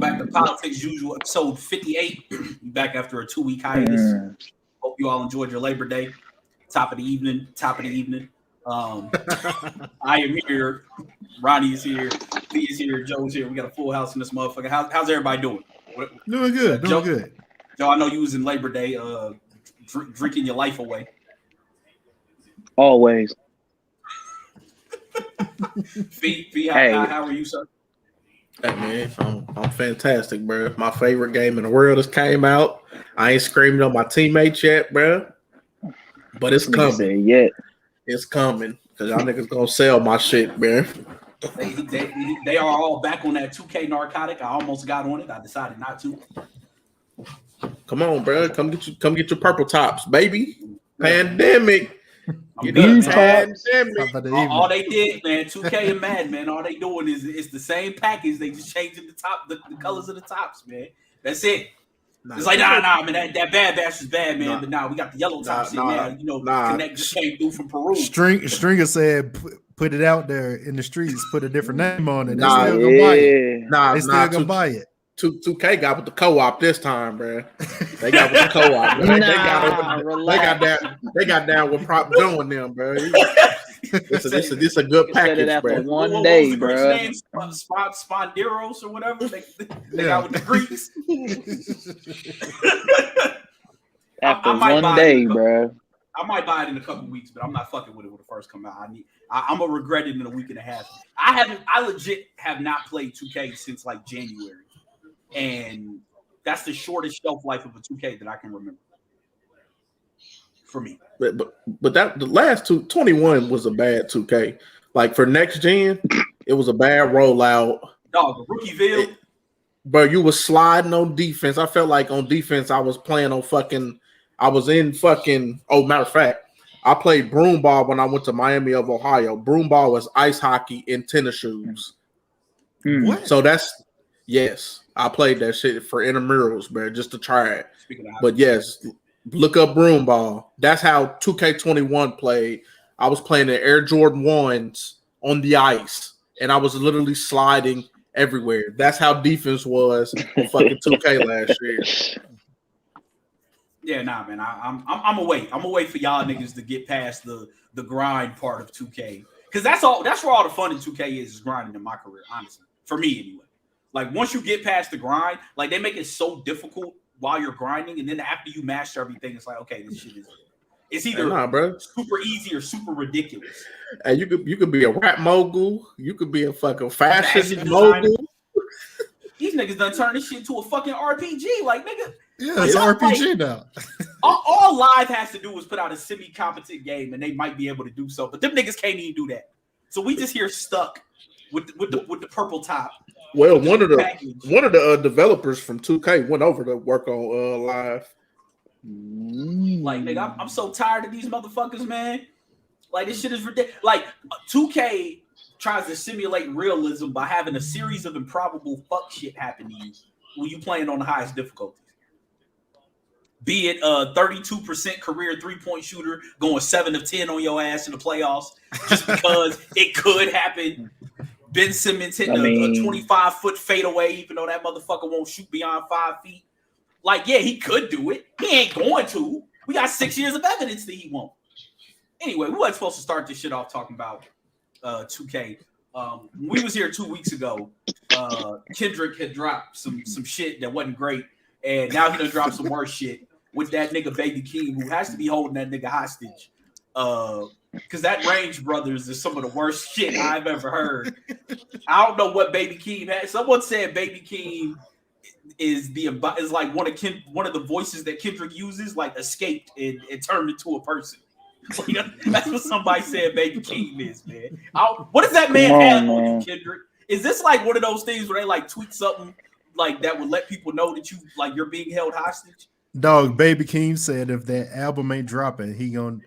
back to Politics Usual, episode 58. Back after a 2-week hiatus. Hope you all enjoyed your Labor Day. Top of the evening. I am here. Ronnie is here. Lee is here. Joe's here. We got a full house in this motherfucker. How's everybody doing? Doing good. Good. Joe, I know you was in Labor Day, drinking your life away. Always. Fee, how are you, sir? Hey man, I'm fantastic, bro. My favorite game in the world has came out. I ain't screaming on my teammates yet, bro, but it's coming. It's coming because y'all niggas gonna sell my shit, man. They are all back on that 2K narcotic. I almost got on it. I decided not to. Come on, bro. Come get your purple tops, baby. Pandemic. You know, all they did, man, 2K and Madden, man, all they doing is the same package. They just changing the colors of the tops, man. That's it. It's like, nah, man, that Bad Bash is bad, man. But we got the yellow tops in now. You know, Connect just came through from Peru. Stringer said, put it out there in the streets, put a different name on it. They still gonna buy it. They still gonna buy it. 2K got with the co-op this time, bro. They got with the co-op. They got down with Prop Joe and them, bro. This a good package, bro. One day, bro. Sponderos or whatever. They got with the Greeks. After one day, bro. I might buy it in a couple weeks, but I'm not fucking with it when it first come out. I'm gonna regret it in a week and a half. I legit have not played 2K since like January. And that's the shortest shelf life of a 2K that I can remember. For me. But that the last 21 was a bad 2K. Like for next gen, it was a bad rollout. Dog, Rookieville. But you was sliding on defense. I felt like on defense, I was in fucking, matter of fact, I played broom ball when I went to Miami of Ohio. Broom ball was ice hockey in tennis shoes. What? So yes. I played that shit for intramurals, man, just to try it. But yes, look up broom ball. That's how 2K21 played. I was playing the Air Jordan 1s on the ice, and I was literally sliding everywhere. That's how defense was on fucking 2K last year. Yeah, nah, man. I'm gonna wait. I'm gonna wait for y'all niggas to get past the grind part of 2K, because that's where all the fun in 2K is grinding in my career, honestly. For me, anyway. Like, once you get past the grind, like, they make it so difficult while you're grinding, and then after you master everything, it's like, okay, this shit it's either super easy or super ridiculous. And you could be a rap mogul, you could be a fucking fashion mogul. These niggas done turned this shit to a fucking RPG, like, nigga. Yeah, it's an RPG now. all Live has to do is put out a semi-competent game, and they might be able to do so, but them niggas can't even do that. So we just here stuck with the purple top. Well, one of the developers from 2K went over to work on Live. Like, nigga, I'm so tired of these motherfuckers, man. Like, this shit is ridiculous. Like, 2K tries to simulate realism by having a series of improbable fuck shit happen to you when you playing on the highest difficulties. Be it a 32% career 3-point shooter going 7 of 10 on your ass in the playoffs just because it could happen. Ben Simmons hitting a 25-foot fadeaway, even though that motherfucker won't shoot beyond 5 feet. Like, yeah, he could do it. He ain't going to. We got 6 years of evidence that he won't. Anyway, we weren't supposed to start this shit off talking about 2K. We was here 2 weeks ago. Kendrick had dropped some shit that wasn't great, and now he done dropped some worse shit with that nigga Baby Keem, who has to be holding that nigga hostage. Because that Range Brothers is some of the worst shit I've ever heard. I don't know what Baby Keem had. Someone said Baby Keem is like one of the voices that Kendrick uses, like escaped and turned into a person. That's what somebody said Baby Keem is, man. What does that man have on you, Kendrick? Is this like one of those things where they like tweet something like that would let people know that you're being held hostage? Dog, Baby Keem said if that album ain't dropping, he gonna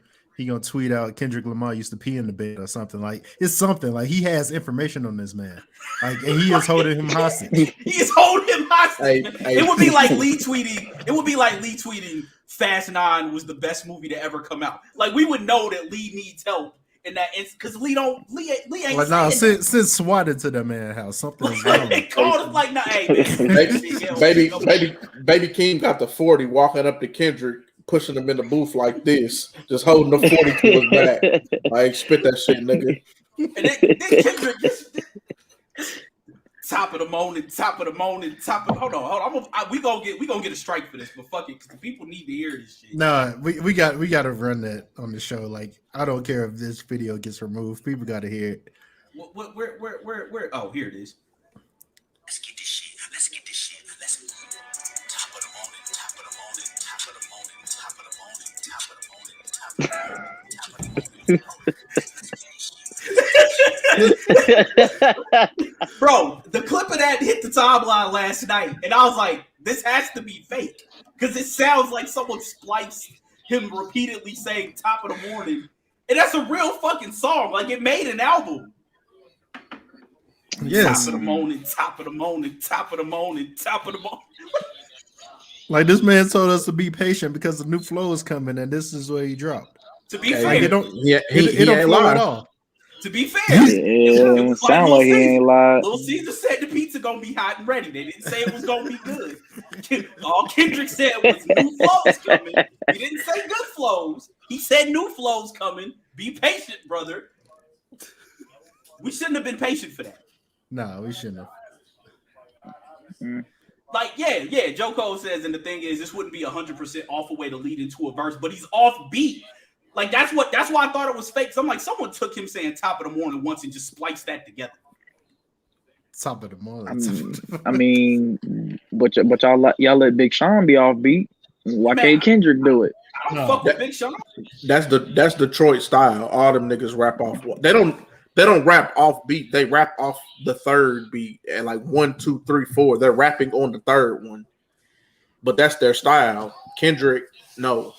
tweet out Kendrick Lamar used to pee in the bed or something. Like, it's something like he has information on this man. Like, and he is holding him hostage. He's holding him hostage. It would be like Lee tweeting Fast 9 was the best movie to ever come out. Like, we would know that Lee needs help in that instance because Lee ain't like, nah, since swatted to that man's house, something's wrong. They called us like, nah, hey, man. Baby King got the 40 walking up to Kendrick, pushing him in the booth like this, just holding the 40 to his back. Like, spit that shit, nigga. And then Kendrick, this top of the morning. Hold on. We gonna get a strike for this, but fuck it, because the people need to hear this shit. Nah, we got to run that on the show. Like, I don't care if this video gets removed. People got to hear it. Where? Oh, here it is. Let's get this shit. Let's top of the morning. Bro, the clip of that hit the timeline last night, and I was like, this has to be fake. Because it sounds like someone spliced him repeatedly saying top of the morning. And that's a real fucking song. Like, it made an album. Yes. Top of the morning. Like, this man told us to be patient because the new flow is coming, and this is where he dropped. To be fair, like, it don't ain't flow lying at all. To be fair, it sound like he ain't lied. Little Caesar said the pizza gonna be hot and ready. They didn't say it was gonna be good. All Kendrick said was new flows coming. He didn't say good flows. He said new flows coming. Be patient, brother. We shouldn't have been patient for that. No, we shouldn't have. Like, yeah. Joe Cole says, and the thing is, this wouldn't be 100% off a way to lead into a verse, but he's off beat. Like, that's why I thought it was fake. So I'm like, someone took him saying top of the morning once and just spliced that together. Top of the morning. I mean, but y'all let Big Sean be off beat. Why can't Kendrick do it? I don't fuck with Big Sean. That's Detroit style. All them niggas rap off. They don't rap off beat. They rap off the third beat and like 1, 2, 3, 4. They're rapping on the third one, but that's their style. Kendrick, no.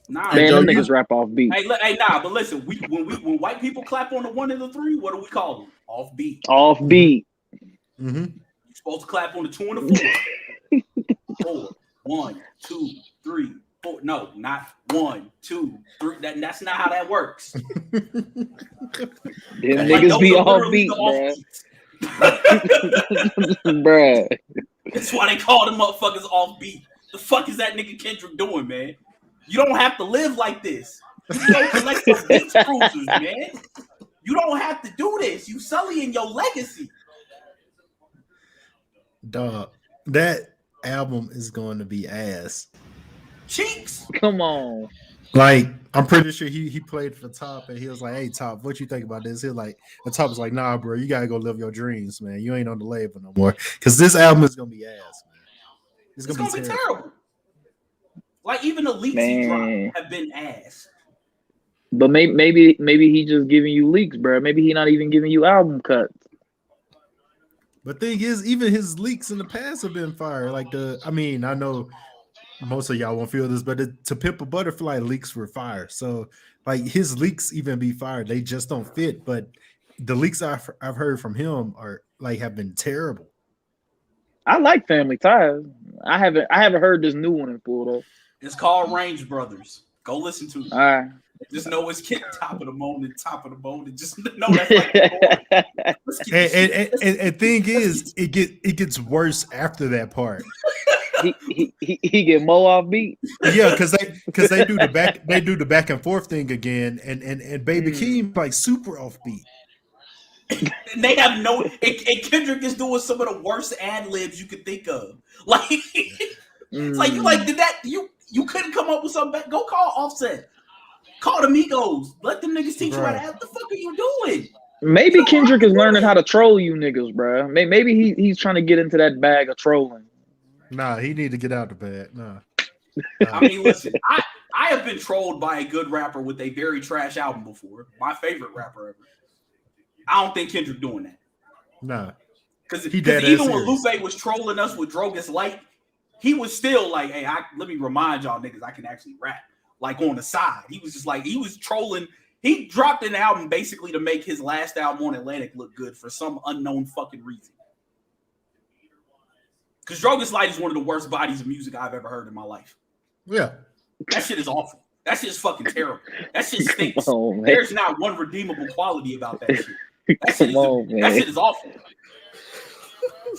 Nah, man, them niggas rap off beat. But listen, when white people clap on the 1 and the 3, what do we call them? Off beat. Off beat. Mm-hmm. You're supposed to clap on the 2 and the 4. 4, 1, 2, 3, 4. No, not 1, 2, 3. That's not how that works. Them niggas be off beat, bruh. That's why they call them motherfuckers off beat. The fuck is that nigga Kendrick doing, man? You don't have to live like this. You don't collect some beach cruisers, man. You don't have to do this. You sullying your legacy. Dog, that album is going to be ass. Cheeks. Come on. Like, I'm pretty sure he played for Top, and he was like, "Hey, Top, what you think about this?" He was like, the Top was like, "Nah, bro, you gotta go live your dreams, man. You ain't on the label no more, because this album is gonna be ass, man. It's gonna be terrible. Like, even the leaks he dropped have been ass. But maybe he just giving you leaks, bro. Maybe he not even giving you album cuts. But thing is, even his leaks in the past have been fire. Like I know most of y'all won't feel this, but To Pimp a Butterfly leaks were fire. So like his leaks even be fire. They just don't fit. But the leaks I've heard from him have been terrible. I like Family Ties. I haven't heard this new one in full though. It's called Range Brothers. Go listen to it. All right. Just know it's top of the morning. Just know that's like. And thing is, it gets worse after that part. He get more off beat. Yeah, because they do the back and forth thing again, and Baby Keem like super off beat. And they have and Kendrick is doing some of the worst ad libs you could think of. Like, it's like you couldn't come up with something. Go call Offset. Call the Migos. Let them niggas teach you how to act. What the fuck are you doing? Maybe Kendrick is learning how to troll you niggas, bro. Maybe he's trying to get into that bag of trolling. Nah, he need to get out the bag. Nah. I mean, listen, I have been trolled by a good rapper with a very trash album before. My favorite rapper ever. I don't think Kendrick doing that. Nah. Because even when Lupe was trolling us with Drogas Light, he was still like, hey, let me remind y'all niggas I can actually rap. Like on the side. He was just like, he was trolling. He dropped an album basically to make his last album on Atlantic look good for some unknown fucking reason. Because Drogas Light is one of the worst bodies of music I've ever heard in my life. Yeah. That shit is awful. That shit's fucking terrible. That shit stinks. Come on, man. There's not one redeemable quality about that shit. That Come on, that man. shit is awful. That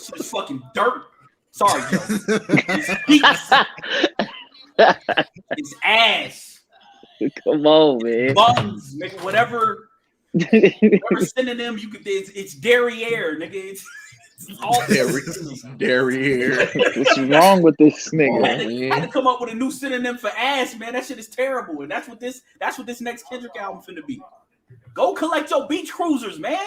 shit is fucking dirt. Sorry, Joe. It's beats. It's ass. Come on, man. Buns, nigga. Whatever synonym you could. It's derriere, nigga. It's all Derriere. What's wrong with this I nigga? had to come up with a new synonym for ass, man. That shit is terrible, and that's what this next Kendrick album finna be. Go collect your beach cruisers, man.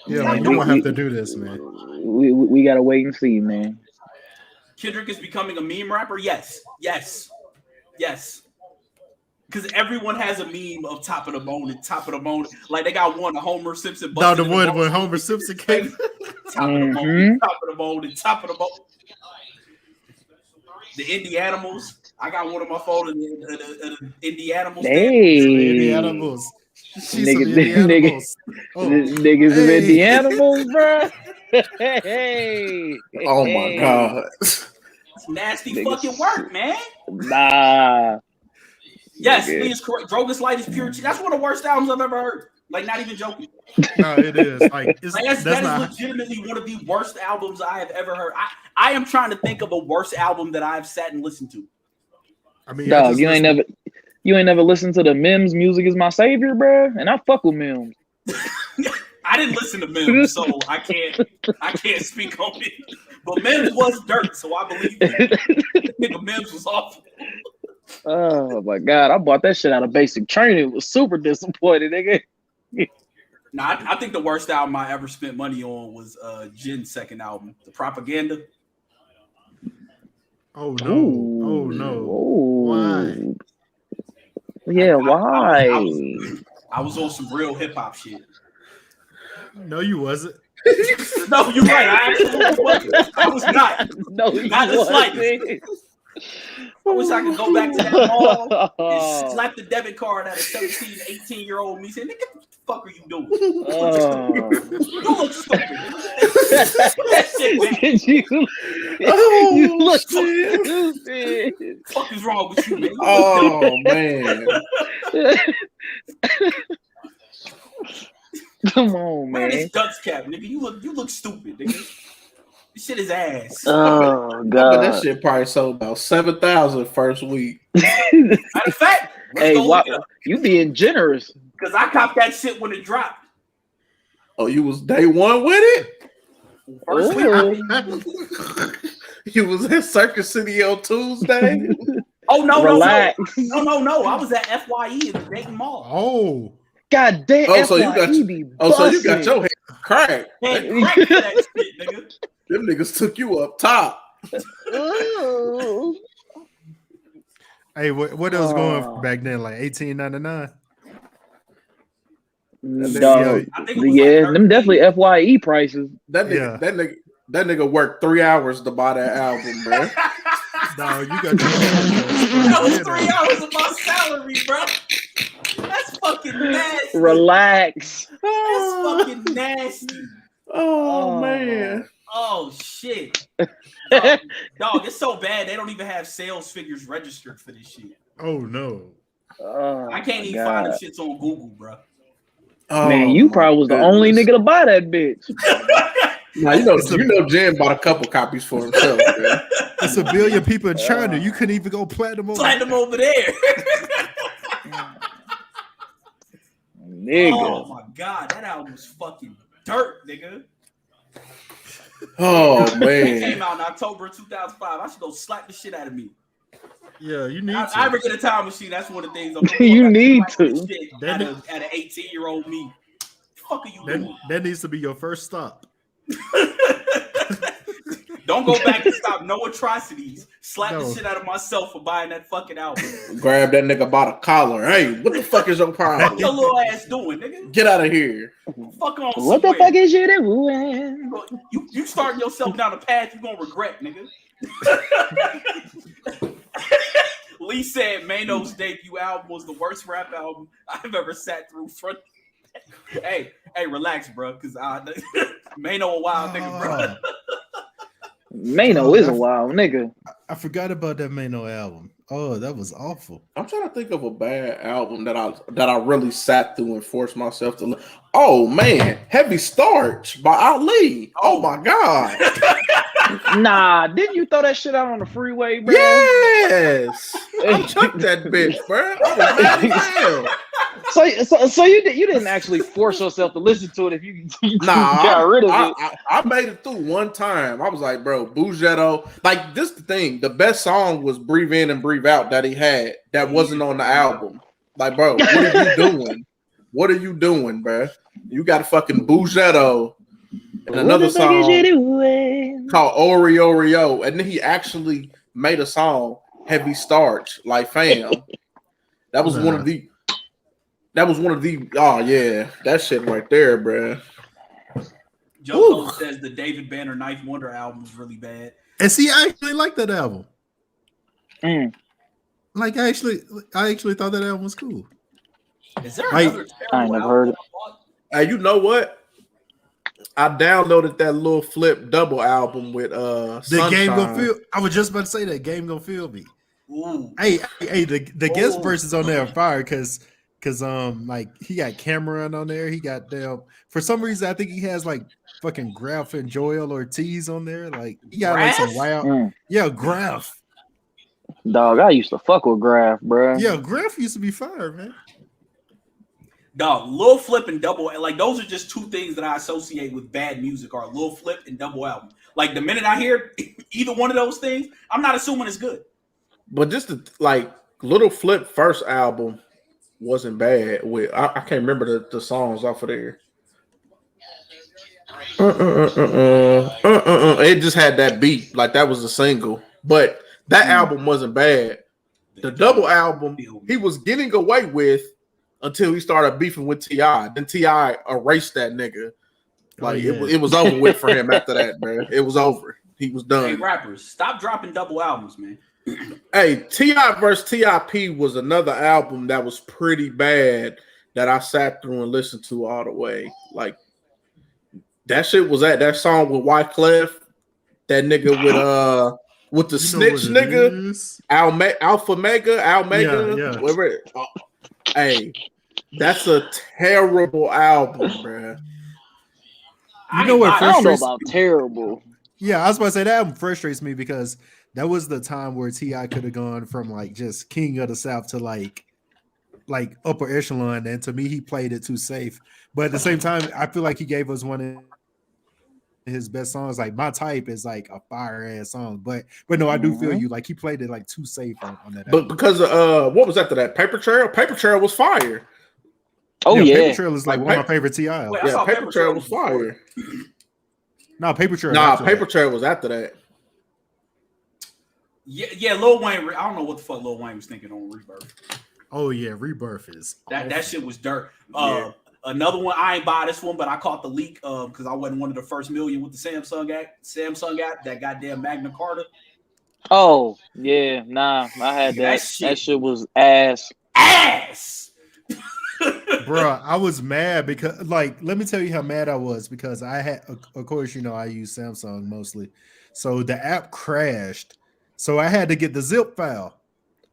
Yeah, man, you don't have to do this, man. We gotta wait and see, man. Kendrick is becoming a meme rapper. Yes. Because everyone has a meme of top of the bone and top of the bone. Like they got one, a Homer Simpson. No, the one when Homer Simpson came. Top of the bone, top of the bone, and top of the bone. The Indie Animals. I got one of my phone in the Indie Animals. Hey, The animals. niggas is in the animals, bro. Hey. Oh my god. It's nasty fucking work, man. Nah. Yes, Lee is correct. Drogas Light is pure. That's one of the worst albums I've ever heard. Like, not even joking. No, it is. Like, that is legitimately one of the worst albums I have ever heard. I am trying to think of a worse album that I've sat and listened to. I mean, Dog, you ain't never listened to the Mims Music Is My Savior, bro? And I fuck with Mims. I didn't listen to Mims, so I can't speak on it. But Mims was dirt, so I believe it. Nigga, Mims was awful. Oh my god, I bought that shit out of basic training. Was super disappointed, nigga. Nah, I think the worst album I ever spent money on was Jin's second album, The Propaganda. Oh no! Oh no! Ooh. Why? Yeah, why? I was on some real hip hop shit. No, you wasn't. No, you're right. I absolutely wasn't. I was not. No, Not the slightest. I wish I could go back to that mall and slap the debit card at a 17, 18-year-old me saying, nigga, what the fuck are you doing? You look stupid. That shit, man. You look stupid. What the fuck is wrong with you, man? Oh man. Come on, Man, man. it's Ducks cap, nigga. You look stupid, nigga. This shit is ass. Oh But god. that shit probably sold about 7,000 first week. Matter of fact, Hey, why, you being generous. because I copped that shit when it dropped. Oh, you was day one with it? First week. You was at Circus City on Tuesday? Oh no, Relax. no. I was at FYE in the Dayton Mall. Oh, God damn. Oh, so you got FYE be so you got bussin'. your head cracked. Man, crack for that shit, nigga. Them niggas took you up top. Ooh. hey, what else going for back then? Like $18.99. Dog. I think it was Yeah, like them definitely FYE prices. That nigga, that nigga worked 3 hours to buy that album, bro. No, you got that was 3 hours of my salary, bro. That's fucking nasty. Relax. That's fucking nasty. Oh man. Oh shit. Dog, it's so bad they don't even have sales figures registered for this shit. Oh no. Oh, I can't even God. find them shits on Google, bro. Oh, Man, you probably was the only nigga to buy that bitch. Nah, you know, Jen bought a couple copies for himself, man. It's 1 billion people in China. You couldn't even go platinum over. Platinum over there. Nigga. Oh my god, that album was fucking dirt, nigga. Oh It man. came out in October 2005. I should go slap the shit out of me. Yeah, you need to. I ever get a time machine, that's one of the things I'm You need to. At an 18-year-old me. What the fuck are you doing? That needs to be your first stop. Don't go back and stop no atrocities. Slap No. the shit out of myself for buying that fucking album. Grab that nigga by the collar. Hey, what the fuck is your What problem? your little ass doing, nigga? Get out of here. Fuck on What the somewhere. fuck is you doing? You starting yourself down a path you gonna regret, nigga. Lee said Mano's debut album was the worst rap album I've ever sat through. Front. Hey, relax, bro, because Mano a wild nigga, bro. Mano is a wild nigga. I forgot about that Mano album. Oh, that was awful. I'm trying to think of a bad album that I really sat through and forced myself to. Oh man, Heavy Starch by Ali. Oh my god. Nah, didn't you throw that shit out on the freeway, bro? Yes, I took that bitch, bro. I was mad as hell. So you didn't actually force yourself to listen to it if you got rid of it. I made it through one time. I was like, bro, Bugetto. Like, this the thing. The best song was Breathe In and Breathe Out that he had that wasn't on the album. Like, bro, what are you doing? What are you doing, bro? You got a fucking Bugetto and another song called Oreo. And then he actually made a song, Heavy Starch, like fam. That was one of the oh yeah, that shit right there, bro. Joe says the David Banner Ninth Wonder album was really bad. And see, I actually like that album. Mm. Like I actually thought that album was cool. Is there another I ain't never heard it. Hey, you know what? I downloaded that little Flip double album with The Sunshine. Game Gonna Feel. I was just about to say that Game Gonna Feel Me. Ooh. Hey, the guest verses on there are fire because like he got Cameron on there. He got for some reason I think he has like fucking Graf and Joel Ortiz on there. Like he got like some wild Graf. Dog, I used to fuck with Graf, bro. Yeah, Graf used to be fire, man. Dog, Lil Flip and Double, like those are just two things that I associate with bad music are Lil Flip and Double album. Like the minute I hear either one of those things, I'm not assuming it's good. But just like Little Flip first album wasn't bad. With I can't remember the songs off of there. It just had that beat, like that was a single. But that album wasn't bad. The double album he was getting away with until he started beefing with T.I. Then T.I. erased that nigga. Like it was over with for him after that, man. It was over. He was done. Hey, rappers, stop dropping double albums, man. Hey, T.I. versus T.I.P. was another album that was pretty bad that I sat through and listened to all the way. Like that shit was that song with Wyclef, that nigga with the snitch nigga, Alpha Mega, whatever. Oh, hey, that's a terrible album, bro. You know what? I don't know about terrible. Yeah, I was about to say that album frustrates me because that was the time where T.I. could have gone from like just king of the South to like upper echelon, and to me he played it too safe. But at the same time, I feel like he gave us one of his best songs. Like My Type is like a fire ass song, but no, I do feel you. Like he played it like too safe on that. But because what was after that? Paper Trail. Paper Trail was fire. Oh yeah, Paper Trail is like one of my favorite T.I. Yeah, Paper Trail was fire. No, Paper Trail. Nah, Paper Trail was after that. Yeah, Lil Wayne. I don't know what the fuck Lil Wayne was thinking on Rebirth. Oh yeah, Rebirth is that shit was dirt. Another one, I ain't buy this one, but I caught the leak because I wasn't one of the first million with the Samsung app, that goddamn Magna Carta. Oh yeah, nah, I had that. That shit was ass. Bro, I was mad because, like, let me tell you how mad I was because I had, of course, you know, I use Samsung mostly, so the app crashed, so I had to get the zip file.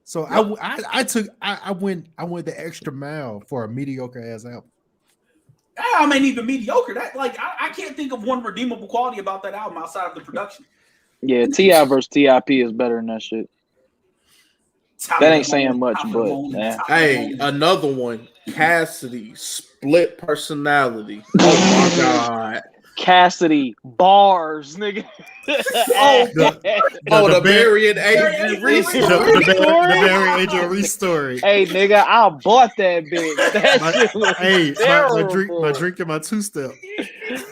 So I went the extra mile for a mediocre ass album. That album ain't even mediocre. That I can't think of one redeemable quality about that album outside of the production. Yeah, T.I. versus T.I.P. is better than that shit. That ain't saying much, but man. Hey, another one, Cassidy, Split Personality. Oh my god, Cassidy bars, nigga. the Barry and Adrian Reese the Barry Adrian Reese story. Hey, nigga, I bought that bitch. That shit was my drink and my two step.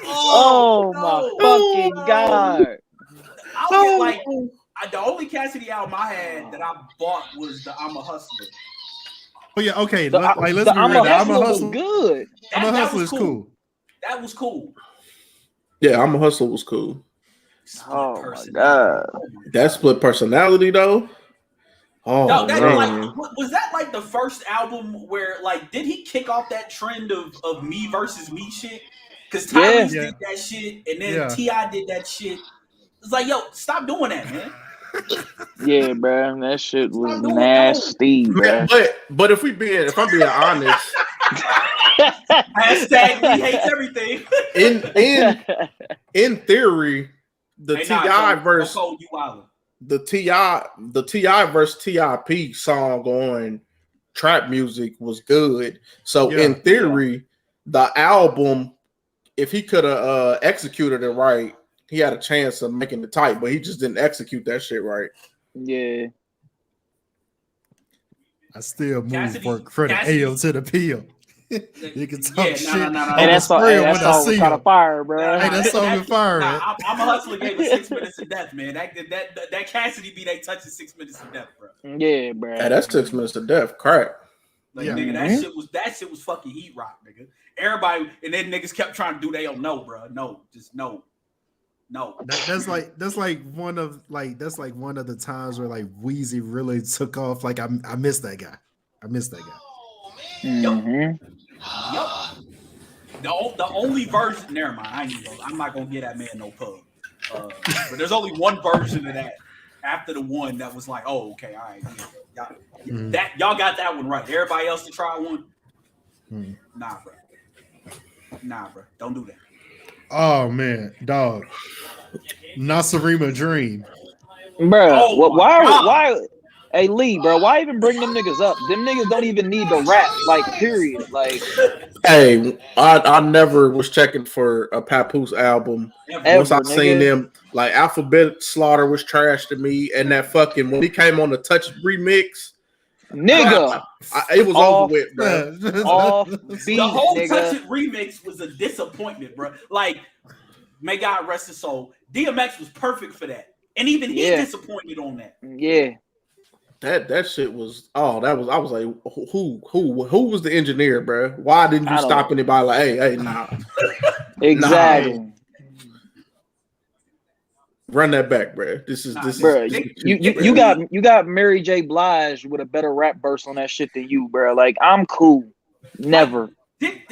Oh my fucking god. The only Cassidy album I had that I bought was the I'm a Hustler. Oh yeah, okay. Let's be real. I'm a Hustler was good. I'm a Hustler is cool. That was cool. Yeah, I'm a Hustler was cool. Oh my god, that Split Personality though. Oh no, man. Was that like the first album where like did he kick off that trend of me versus me shit? Because Tyrese did that shit, and then T.I. did that shit. It's like, yo, stop doing that, man. Yeah, bro, that shit was nasty, bro. But if I'm being honest, hashtag we hates everything. in theory, the T.I. verse the T.I. versus T.I.P. song on Trap Music was good. So in theory, the album, if he could have executed it right, he had a chance of making it tight, but he just didn't execute that shit right. Yeah. I still move for the AM to the PM. You can talk shit. Hey, that song was kind of fire, bro. Hey, that song is fire, man. I'm a hustler gave it 6 minutes of death, man. That Cassidy beat ain't touching 6 minutes of death, bro. Yeah, bro. Hey, that's 6 minutes of death. Crack. Like, nigga, that shit was fucking heat rock, nigga. Everybody and then niggas kept trying to do they don't know, bro. No, just no. No. That's like one of the times where like Weezy really took off. Like I miss that guy. Mm-hmm. Yep. The only version. Never mind. I'm not gonna get that man no pub. But there's only one version of that after the one that was like, oh, okay, all right, y'all got that one right. Everybody else to try one. Nah, bro. Don't do that. Oh man, dog. Nasarima Dream. Bro, why? Hey Lee, bro, why even bring them niggas up? Them niggas don't even need to rap, like, period. Like, hey, I never was checking for a Papoose album. Once I seen them, like Alphabet Slaughter was trash to me, and that fucking when he came on the Touch remix, nigga, it was over with, bro. The whole Touch It remix was a disappointment, bro. Like, may God rest his soul. DMX was perfect for that, and even he disappointed on that. Yeah. That shit was I was like, who was the engineer, bro? Why didn't you stop anybody like, hey, nah. Exactly. Nah, run that back, bro. This is bro. You got Mary J. Blige with a better rap verse on that shit than you, bro. Like, I'm cool. Never. Did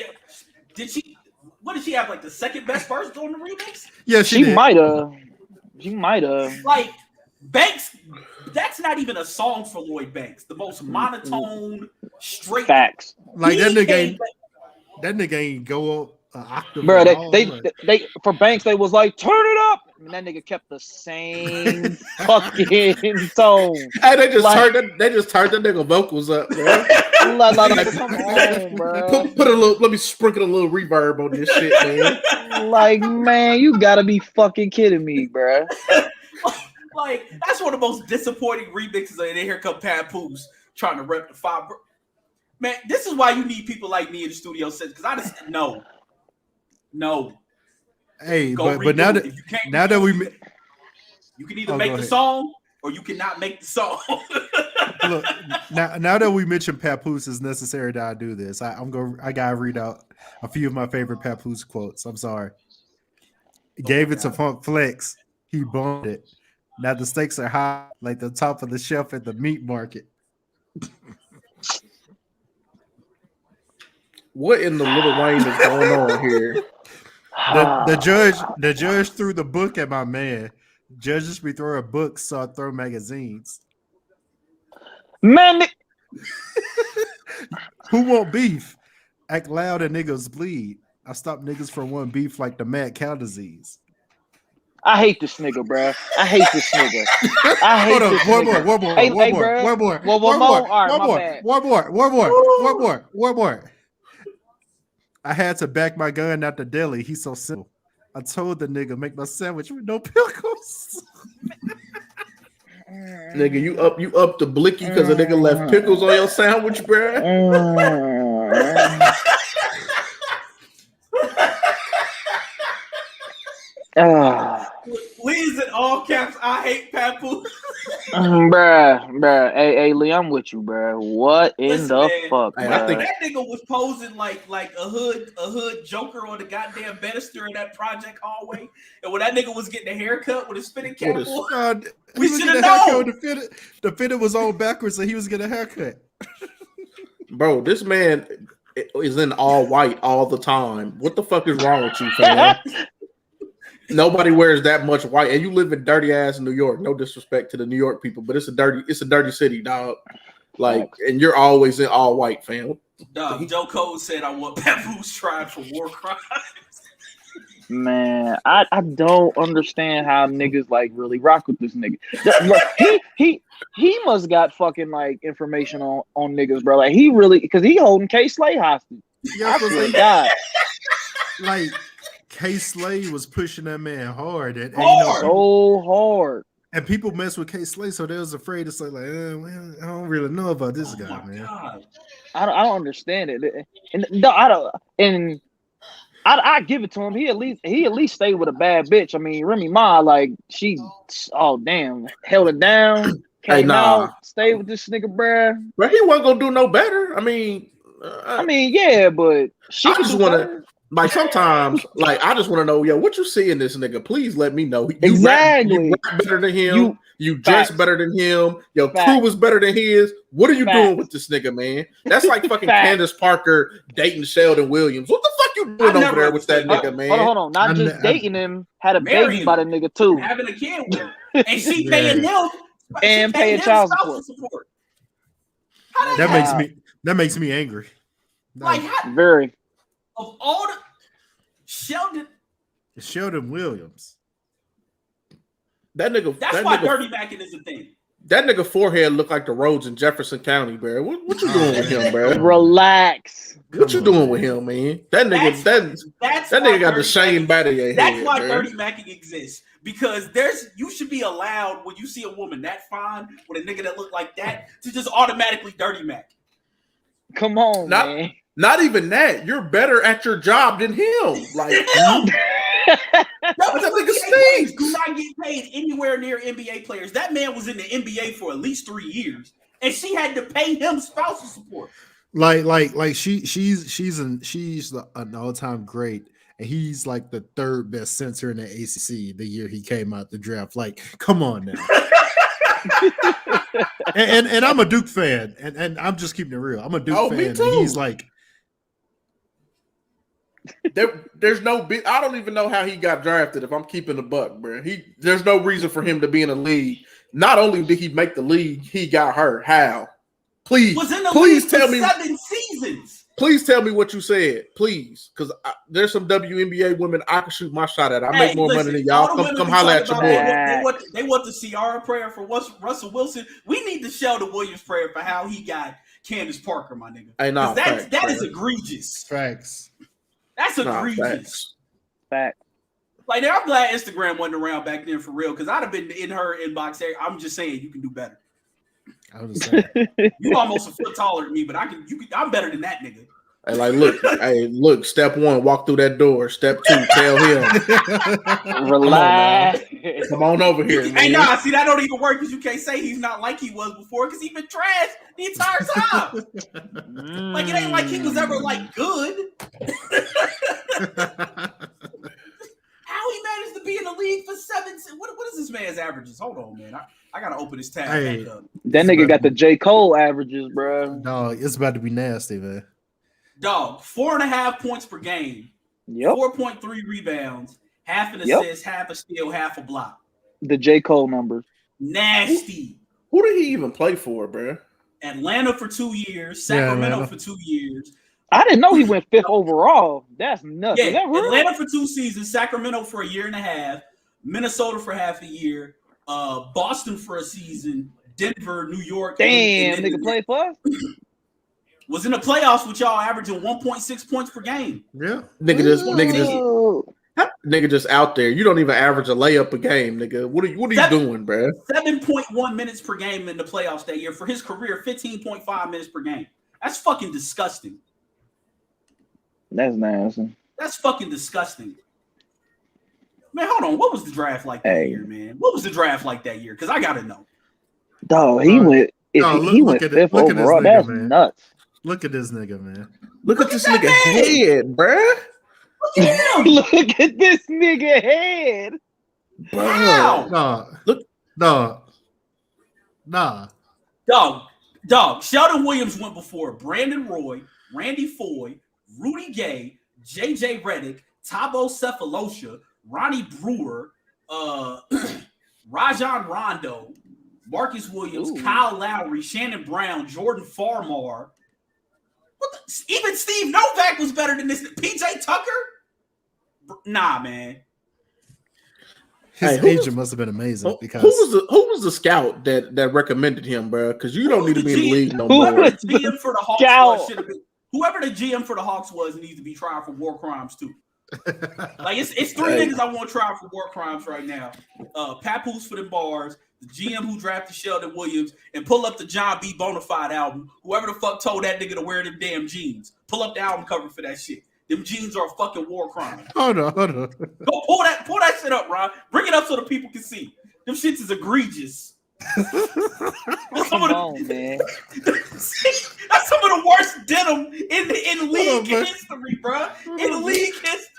she? What did she have? Like the second best verse on the remix? Yeah, she might have. She might have. Like Banks. That's not even a song for Lloyd Banks. The most monotone, straight facts. Like that nigga ain't go up an octave. Bro, they for Banks they was like turn it up, and that nigga kept the same fucking tone. Hey, they just turned the nigga vocals up, bro. Come on, bro. Put a little. Let me sprinkle a little reverb on this shit, man. Like, man, you gotta be fucking kidding me, bro. Like, that's one of the most disappointing remixes. And then here come Papoose trying to rep the five. Man, this is why you need people like me in the studio set, because I just no. Hey, but now that we you can either make the song or you cannot make the song. Look, now that we mentioned Papoose, it's necessary that I do this. I gotta read out a few of my favorite Papoose quotes. I'm sorry. Gave it to Funk Flex. He bummed it. Now the stakes are high, like the top of the shelf at the meat market. What in the Little Wayne is going on here? The judge threw the book at my man. Judges be throwing books, so I throw magazines. Man, who want beef? Act loud and niggas bleed. I stop niggas from one beef like the mad cow disease. I hate this nigga, bro. I hate this nigga. I hate this nigga. One more. I had to back my gun out the deli. He's so simple. I told the nigga make my sandwich with no pickles. Nigga, you up the blicky because a nigga left pickles on your sandwich, bro. Lee's in all caps. I hate Papoose. bruh. Hey, Lee, I'm with you, bruh. What in the fuck, bruh? I think that nigga was posing like a hood joker on the goddamn banister in that project hallway. And when that nigga was getting a haircut with his spinning cap on, we should have known. The fitted was on backwards, so he was getting a haircut. Bro, this man is in all white all the time. What the fuck is wrong with you, fam? Nobody wears that much white, and you live in dirty ass New York. No disrespect to the New York people, but it's a dirty city, dog. Like, and you're always in all white, fam. Dog, Joe Cole said, "I want Papoose tried for war crimes." Man, I don't understand how niggas like really rock with this nigga. He must got fucking like information on niggas, bro. Like he really, because he holding K Slay hostage. Yeah, God. like K Slay was pushing that man hard, and so hard. And people mess with K Slay, so they was afraid to say like, well, I don't really know about this guy, man. God. I don't understand it, and no, I don't. And I give it to him. He at least stayed with a bad bitch. I mean, Remy Ma, like she, oh damn, held it down. Came out, stayed with this nigga, bruh. But he wasn't gonna do no better. I mean, yeah, but she just want to. Like sometimes, like I just want to know, yo, what you see in this nigga? Please let me know. Exactly. You rap better than him. You dress better than him. Your crew was better than his. What are you doing with this nigga, man? That's like fucking Candace Parker dating Sheldon Williams. What the fuck you doing over there with that nigga, man? Hold on. Not just dating him, had a baby by the nigga too. Having a kid with him. And she paying him and paying child support. That makes me angry. Like very. Of all the Sheldon Williams. That nigga. That's why dirty macking is a thing. That nigga forehead look like the roads in Jefferson County, bro. What you doing with him, bro? Relax. What you doing with him, man? That nigga. That nigga got the Shane Battier head. That's why dirty macking exists. Because you should be allowed when you see a woman that fine with a nigga that look like that to just automatically dirty mack. Come on, man. Not even that. You're better at your job than him. Like that nigga Steve do not get paid anywhere near NBA players. That man was in the NBA for at least 3 years, and she had to pay him spousal support. She's an all-time great, and he's like the third best center in the ACC the year he came out the draft. Like, come on now. and I'm a Duke fan, and I'm just keeping it real. I'm a Duke fan, and he's like. There's no bit. I don't even know how he got drafted. If I'm keeping the buck, bro, there's no reason for him to be in the league. Not only did he make the league, he got hurt. How? Please tell me. 7 seasons. Please tell me what you said, please, because there's some WNBA women I can shoot my shot at. I make more money than y'all. Come holler at your boy. They want the Ciara prayer for Russell Wilson. We need the Sheldon Williams prayer for how he got Candace Parker, my nigga. Hey, nah, that is egregious. Facts. That's egregious. Fact. Like, I'm glad Instagram wasn't around back then for real, because I'd have been in her inbox area. I'm just saying, you can do better. I was saying, you almost a foot taller than me, but I'm better than that nigga. Hey, look. Step 1, walk through that door. Step 2, tell him. Relax. Come on over here. Hey, nah, see, that don't even work because you can't say he's not like he was before because he's been trash the entire time. Like, it ain't like he was ever like good. How he managed to be in the league for 7? What is this man's averages? Hold on, man. I gotta open his tab back up. That nigga got the J. Cole averages, bro. No, it's about to be nasty, man. Dog, 4.5 points per game. Yep. 4.3 rebounds, half an assist, half a steal, half a block. The J. Cole numbers. Nasty. Who did he even play for, bro? Atlanta for 2 years, Sacramento for 2 years. I didn't know he went 5th overall. That's nuts. Yeah, Is that real? Atlanta for 2 seasons, Sacramento for a year and a half, Minnesota for half a year, Boston for a season, Denver, New York. Damn, nigga played for us? Was in the playoffs with y'all averaging 1.6 points per game. Yeah. Nigga just out there. You don't even average a layup a game, nigga. What are you doing, bro? 7.1 minutes per game in the playoffs that year. For his career, 15.5 minutes per game. That's fucking disgusting. That's nasty. That's fucking disgusting. Man, hold on. What was the draft like that year, man? What was the draft like that year? Because I gotta know. Dog, he went 5th overall. That's nuts. Look at this nigga, man. Look at this nigga head, bruh. Look at this nigga head. Wow. Nah. Dog. Sheldon Williams went before Brandon Roy, Randy Foye, Rudy Gay, JJ Redick, Thabo Cephalosha, Ronnie Brewer, Rajon Rondo, Marcus Williams, Kyle Lowry, Shannon Brown, Jordan Farmar. Even Steve Novak was better than this. PJ Tucker? Nah, man. His agent must have been amazing because who was the scout that recommended him, bro? Because you don't need to be in the league no more. Whoever the GM for the Hawks was should have been. Whoever the GM for the Hawks was needs to be tried for war crimes too. Like it's three niggas I want to try for war crimes right now. Papoose for the bars, the GM who drafted Sheldon Williams, and pull up the John B. Bonafide album. Whoever the fuck told that nigga to wear them damn jeans. Pull up the album cover for that shit. Them jeans are a fucking war crime. Hold on. Go pull that shit up, Ron. Bring it up so the people can see. Them shits is egregious. Come on, man. That's some of the worst denim in league history, bro. In league history.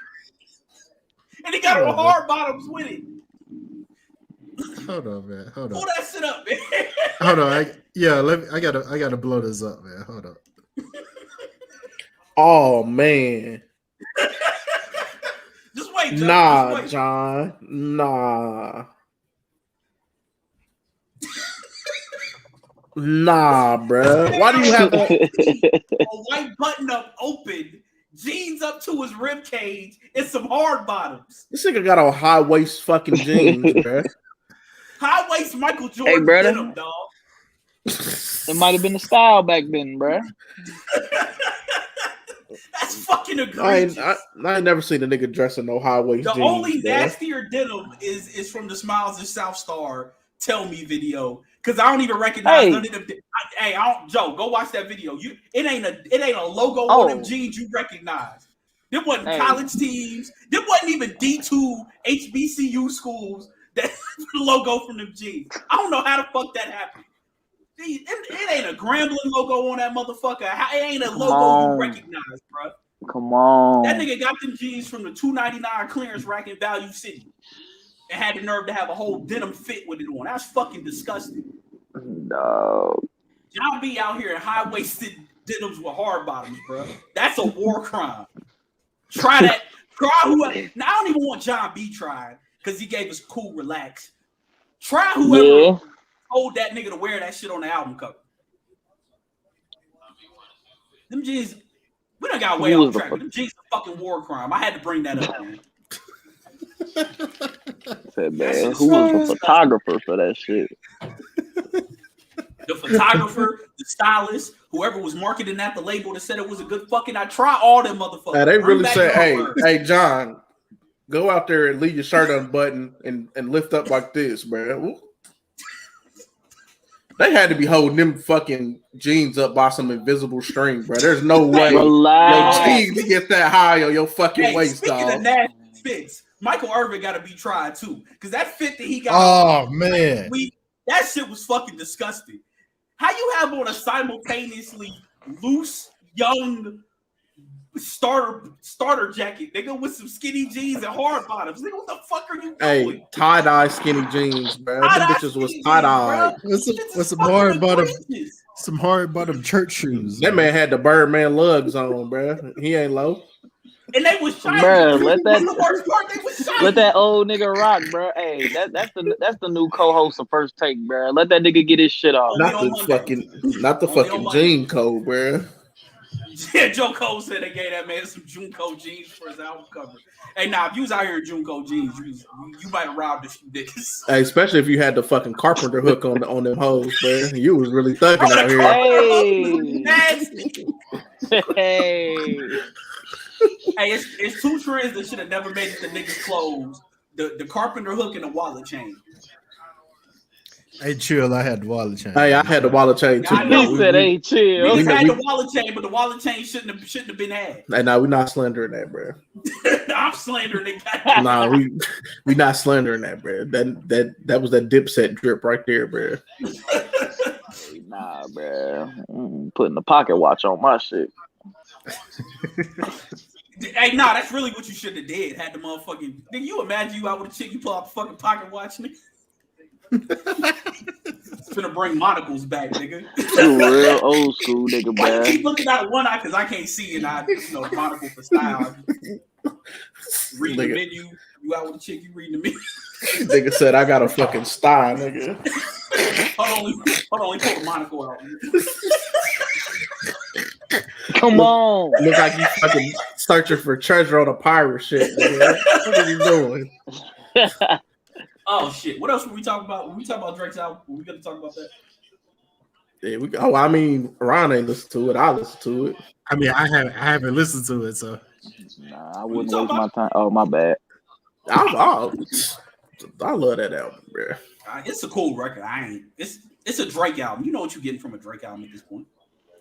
And he got on hard bottoms with it. Hold on, man. Hold on. Pull that shit up, man. Hold on. I gotta blow this up, man. Hold on. Oh man. Just wait, John. Nah, just wait. John. Nah. Nah, bruh. Why do you have a white button up open, jeans up to his rib cage, and some hard bottoms? This nigga got on high waist fucking jeans, bruh. High waist Michael Jordan denim, dog. It might have been the style back then, bruh. That's fucking egregious. I ain't never seen a nigga dress in no high waist jeans. The only bro. nastier denim is from the Smiles and South Star Tell Me video. Because I don't even recognize none of them. I don't, Joe, go watch that video. It ain't a logo on them jeans you recognize. Them wasn't college teams. Them wasn't even D2 HBCU schools that logo from them jeans. I don't know how the fuck that happened. It ain't a Grambling logo on that motherfucker. It ain't a logo you recognize, bro. Come on. That nigga got them jeans from the $2.99 clearance rack in Value City and had the nerve to have a whole denim fit with it on. That's fucking disgusting. No. Y'all be out here in high-waisted denims with hard bottoms, bro. That's a war crime. Try that. Try whoever. Now, I don't even want John B. tried because he gave us cool, relax. Try whoever told that nigga to wear that shit on the album cover. Them jeans, we done got way off track. Them jeans are fucking war crime. I had to bring that up, man. Said, man, who was the photographer for that shit? The photographer, the stylist, whoever was marketing that, the label that said it was a good fucking. I try all them motherfuckers. Now, they really said, hey, John, go out there and leave your shirt unbuttoned and lift up like this, bro. They had to be holding them fucking jeans up by some invisible string, bro. There's no way your jeans get that high on your fucking waist, dog. Speaking of nasty fits, Michael Irvin got to be tried too, because that fit that he got. Oh man, that shit was fucking disgusting. How you have on a simultaneously loose, young starter jacket, nigga, with some skinny jeans and hard bottoms? Nigga, what the fuck are you doing? Hey, tie-dye skinny jeans, bro. Them bitches was tie-dye. With some hard bottom church shoes. That man had the Birdman lugs on, bro. He ain't low. And they was shiny. Bro, let the worst part, they was shiny. Let that old nigga rock, bro. Hey, that's the new co-host of First Take, bro. Let that nigga get his shit off. Not the fucking jean code, bro. Yeah, Joe Cole said they gave that man some Junko jeans for his album cover. Hey, now if you was out here in Junko jeans, you might have robbed a few niggas. Hey, especially if you had the fucking carpenter hook on them hoes, man. You was really thugging out here. Hey, nasty. Hey. Hey, it's two trends that should have never made it to niggas' clothes: the carpenter hook and the wallet chain. Hey, chill! I had the wallet chain. Hey, I had the wallet chain too. He said, "Hey, chill." We had the wallet chain, but the wallet chain shouldn't have been had. Hey, nah, we not slandering that, bro. I'm slandering it. Nah, we not slandering that, bro. That was that Dipset drip right there, bro. Hey, nah, bro. Putting the pocket watch on my shit. Hey, nah, that's really what you should have did. Had the motherfucking. Nigga, you imagine you out with a chick, you pull out the fucking pocket watch, nigga. It's gonna bring monocles back, nigga. Real old school nigga, Why man. you keep looking out one eye because I can't see and I monocle for style. Read the menu. You out with a chick? You reading to me? Nigga said I got a fucking star, nigga. hold on. Let me pull the monocle out. Come on. Look like you fucking searching for treasure on a pirate ship. Nigga. What are you doing? Oh shit! What else were we talking about? When we talk about Drake's album, were we gonna talk about that? Yeah, we. Oh, I mean, Ron ain't listened to it. I listened to it. I mean, I haven't listened to it, so Nah, I wouldn't waste my time. Oh, my bad. I love that album, bro. It's a cool record. It's a Drake album. You know what you're getting from a Drake album at this point.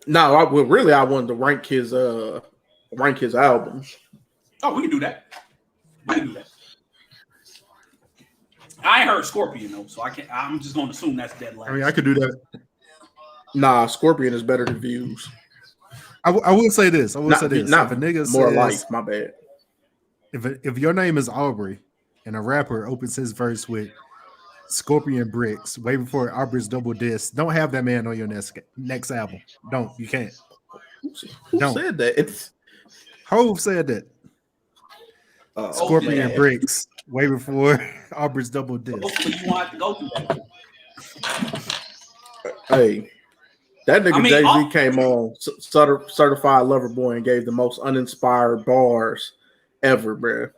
No, I wanted to rank his albums. Oh, we can do that. I ain't heard Scorpion though, so I'm just gonna assume that's dead last. I mean, I could do that. Nah, Scorpion is better than Views. I will say this. If a nigga More says, Life, my bad. If your name is Aubrey and a rapper opens his verse with Scorpion Bricks way before Aubrey's double disc, don't have that man on your next album. You can't. Who said that? It's Hove said that. Scorpion Bricks way before Aubrey's double disc. Hopefully you want to go through that. Hey, that nigga Jay-Z came on Certified Lover Boy and gave the most uninspired bars ever, bro.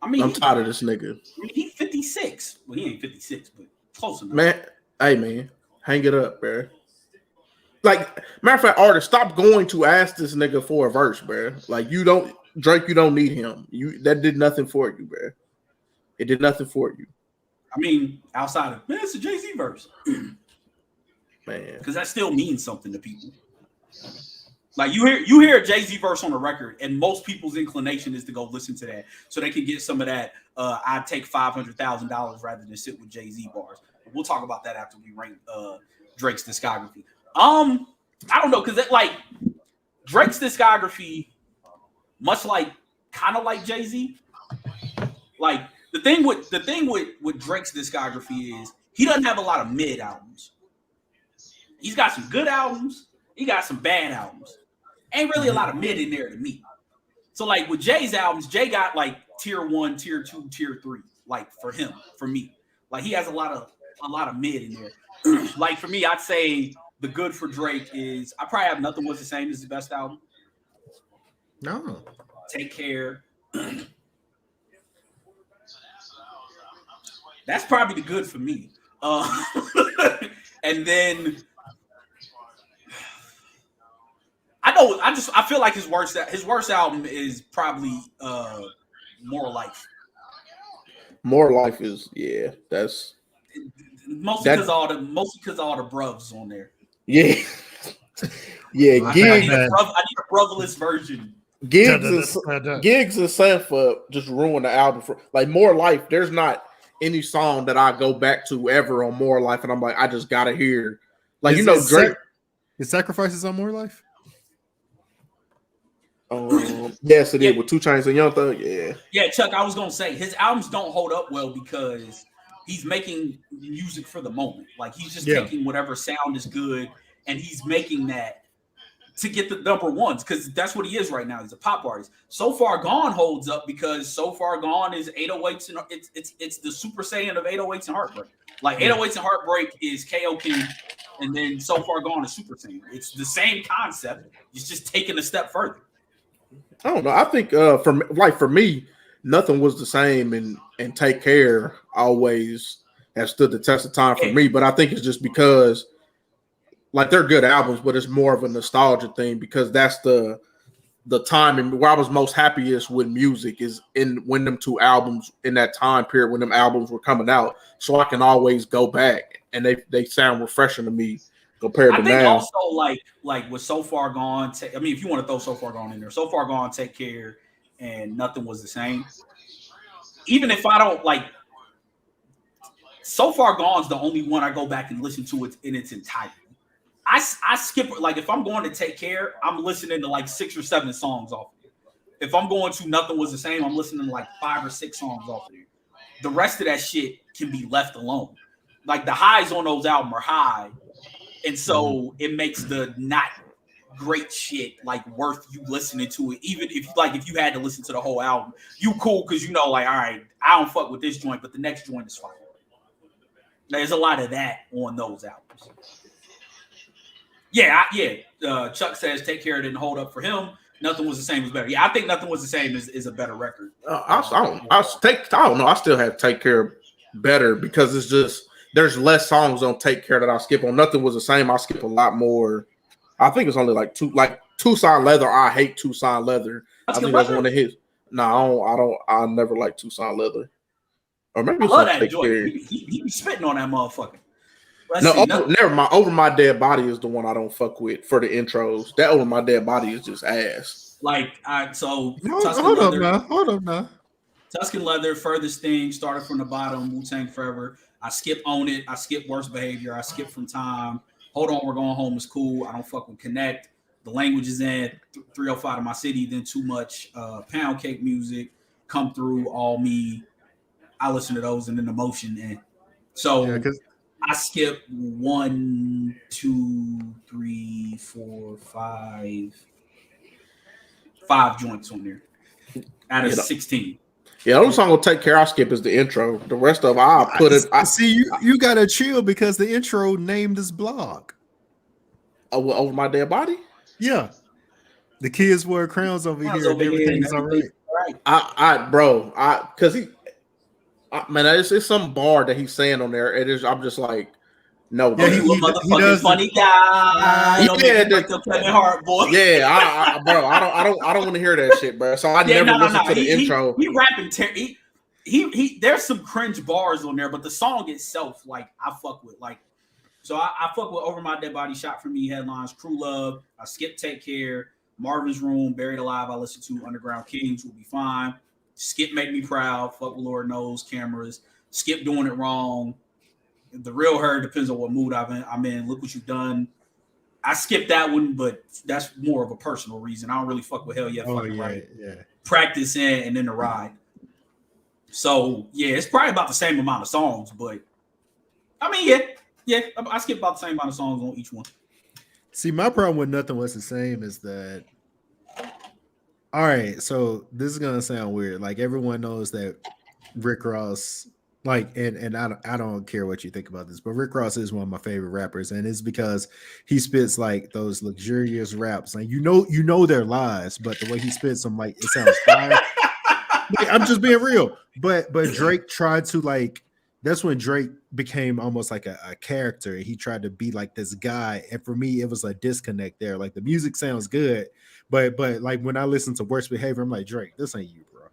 I'm tired of this nigga. He's 56. Well, he ain't 56, but close enough. Man, hang it up, bro. Like, matter of fact, artists, stop going to ask this nigga for a verse, bro. Like, Drake, you don't need him. That did nothing for you, bro. It did nothing for you. I mean, outside of it's a Jay-Z verse, man, because that still means something to people. Like you hear a Jay-Z verse on the record, and most people's inclination is to go listen to that so they can get some of that. I'd take $500,000 rather than sit with Jay-Z bars. We'll talk about that after we rank Drake's discography. I don't know, because like Drake's discography, much like kind of like Jay-Z, like. The thing with Drake's discography is he doesn't have a lot of mid albums. He's got some good albums. He got some bad albums. Ain't really a lot of mid in there to me. So like with Jay's albums, Jay got like tier 1, tier 2, tier 3. Like for him, for me, like he has a lot of mid in there. Like for me, I'd say the good for Drake is I probably have Nothing Was the Same as the best album. No, Take Care. That's probably the good for me. And then I feel like his worst album is probably More Life. More Life is that's mostly because all the bruvs on there. Yeah. I need a bruvless version. Gigs and Sanford just ruined the album for like More Life. There's not any song that I go back to ever on More Life, and I'm like, I just gotta hear. Like Drake. His Sacrifices on More Life. Yes, it is with 2 Chainz and Young Thug. Yeah, Chuck. I was gonna say his albums don't hold up well because he's making music for the moment. Like he's just taking whatever sound is good, and he's making that to get the number ones because that's what he is right now. He's a pop artist. So Far Gone holds up because So Far Gone is 808s and it's the Super Saiyan of 808s and Heartbreak. Like 808s and Heartbreak is KO King, and then So Far Gone is Super Saiyan. It's the same concept. It's just taken a step further. I don't know. I think for me, Nothing Was the Same and Take Care always has stood the test of time for me. But I think it's just because like they're good albums, but it's more of a nostalgia thing because that's the time and where I was most happiest with music is when them 2 albums in that time period when them albums were coming out. So I can always go back and they sound refreshing to me compared to now. I think also like with So Far Gone, if you want to throw So Far Gone in there, So Far Gone, Take Care, and Nothing Was the Same. Even if I don't like So Far Gone's the only one I go back and listen to it in its entirety. I skip it. Like if I'm going to Take Care, I'm listening to like 6 or 7 songs off of it. If I'm going to Nothing Was the Same, I'm listening to like 5 or 6 songs off of it. The rest of that shit can be left alone. Like the highs on those albums are high, and so it makes the not great shit, like worth you listening to it. Even if you had to listen to the whole album, you cool because you know, like, all right, I don't fuck with this joint, but the next joint is fine. There's a lot of that on those albums. Yeah. Chuck says Take Care didn't hold up for him. Nothing Was the Same was better. Yeah, I think Nothing Was the Same is a better record. I don't know. I still have Take Care better because it's just there's less songs on Take Care that I skip on. Nothing Was the Same. I skip a lot more. I think it's only like Tucson Leather. I hate Tucson Leather. I think that's one of his. No, I never like Tucson Leather. Or maybe it's I love that Take joint. Care. He be spitting on that motherfucker. Never mind. Over My Dead Body is the one I don't fuck with for the intros. That Over My Dead Body is just ass. Hold up now. Tuscan Leather, Furthest Thing, Started from the Bottom, Wu-Tang Forever. I skip Own It. I skip Worst Behavior. I skip From Time. Hold On, We're Going Home is cool. I don't fuck with Connect. The Language is in 305 to My City, then Too Much. Pound Cake Music, Come Through, All Me. I listen to those and then Emotion. And so I skip 1, 2, 3, 4, 5 joints on there out of 16. Yeah, the only song I'll Take Care I skip is the intro. The rest of I put it. You gotta chill because the intro named this blog. Over My Dead Body. Yeah, the kids wear crowns over here. And everything's all right. Man, it's some bar that he's saying on there. It is. I'm just like, no. Yeah, you a motherfucking funny guy. Yeah, Heart, boy. Yeah, I don't want to hear that shit, bro. So I never listen to the intro. He rapping. He there's some cringe bars on there, but the song itself, like, I fuck with. Like, so I fuck with Over My Dead Body, Shot For Me, Headlines, True Love. I skip Take Care, Marvin's Room, Buried Alive. I listen to Underground Kings, Will Be Fine. Skip Make Me Proud, Fuck with Lord Knows, Cameras. Skip Doing It Wrong. The Real Her, depends on what mood I'm in. Look What You've Done. I skipped that one, but that's more of a personal reason. I don't really fuck with Hell Yeah, Fucking Right. Yeah. Practice and then The Ride. So yeah, it's probably about the same amount of songs, but I mean, yeah, I skip about the same amount of songs on each one. See, my problem with Nothing Was the Same is that. All right, so this is gonna sound weird. Like, everyone knows that Rick Ross, like, and I don't care what you think about this, but Rick Ross is one of my favorite rappers, and it's because he spits like those luxurious raps. Like, you know they're lies, but the way he spits them, like, it sounds fire. Like, I'm just being real. But Drake tried to, like, that's when Drake became almost like a character. He tried to be like this guy, and for me, it was a disconnect there. Like, the music sounds good. But like, when I listen to Worst Behavior, I'm like, Drake, this ain't you, bro.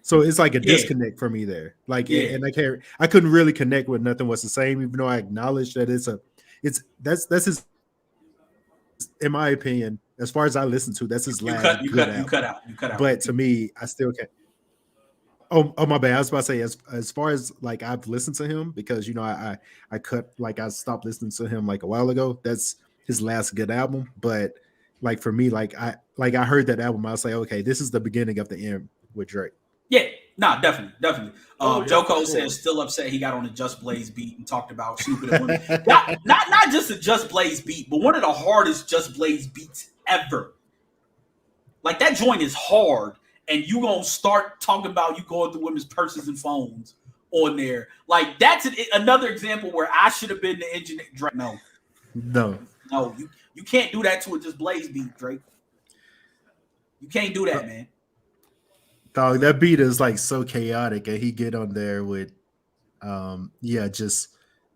So it's like a disconnect for me there. Like, and I couldn't really connect with Nothing Was the Same, even though I acknowledge that that's his, in my opinion, as far as I listen to, that's his last good album. You cut out. But to me, I still can't. Oh, my bad. I was about to say, as far as, like, I've listened to him, because, you know, I stopped listening to him like a while ago. That's his last good album. But, like, for me, I heard that album, I was like, okay, this is the beginning of the end with Drake. Yeah, definitely. Joko says still upset he got on a Just Blaze beat and talked about Snoop and women. not just a Just Blaze beat, but one of the hardest Just Blaze beats ever. Like, that joint is hard, and you gonna start talking about you going through women's purses and phones on there. Like, that's another example where I should have been the engineer. Drake, no, you can't do that to a Just Blaze beat, Drake. You can't do that, man. Dog, that beat is, like, so chaotic, and he get on there with, just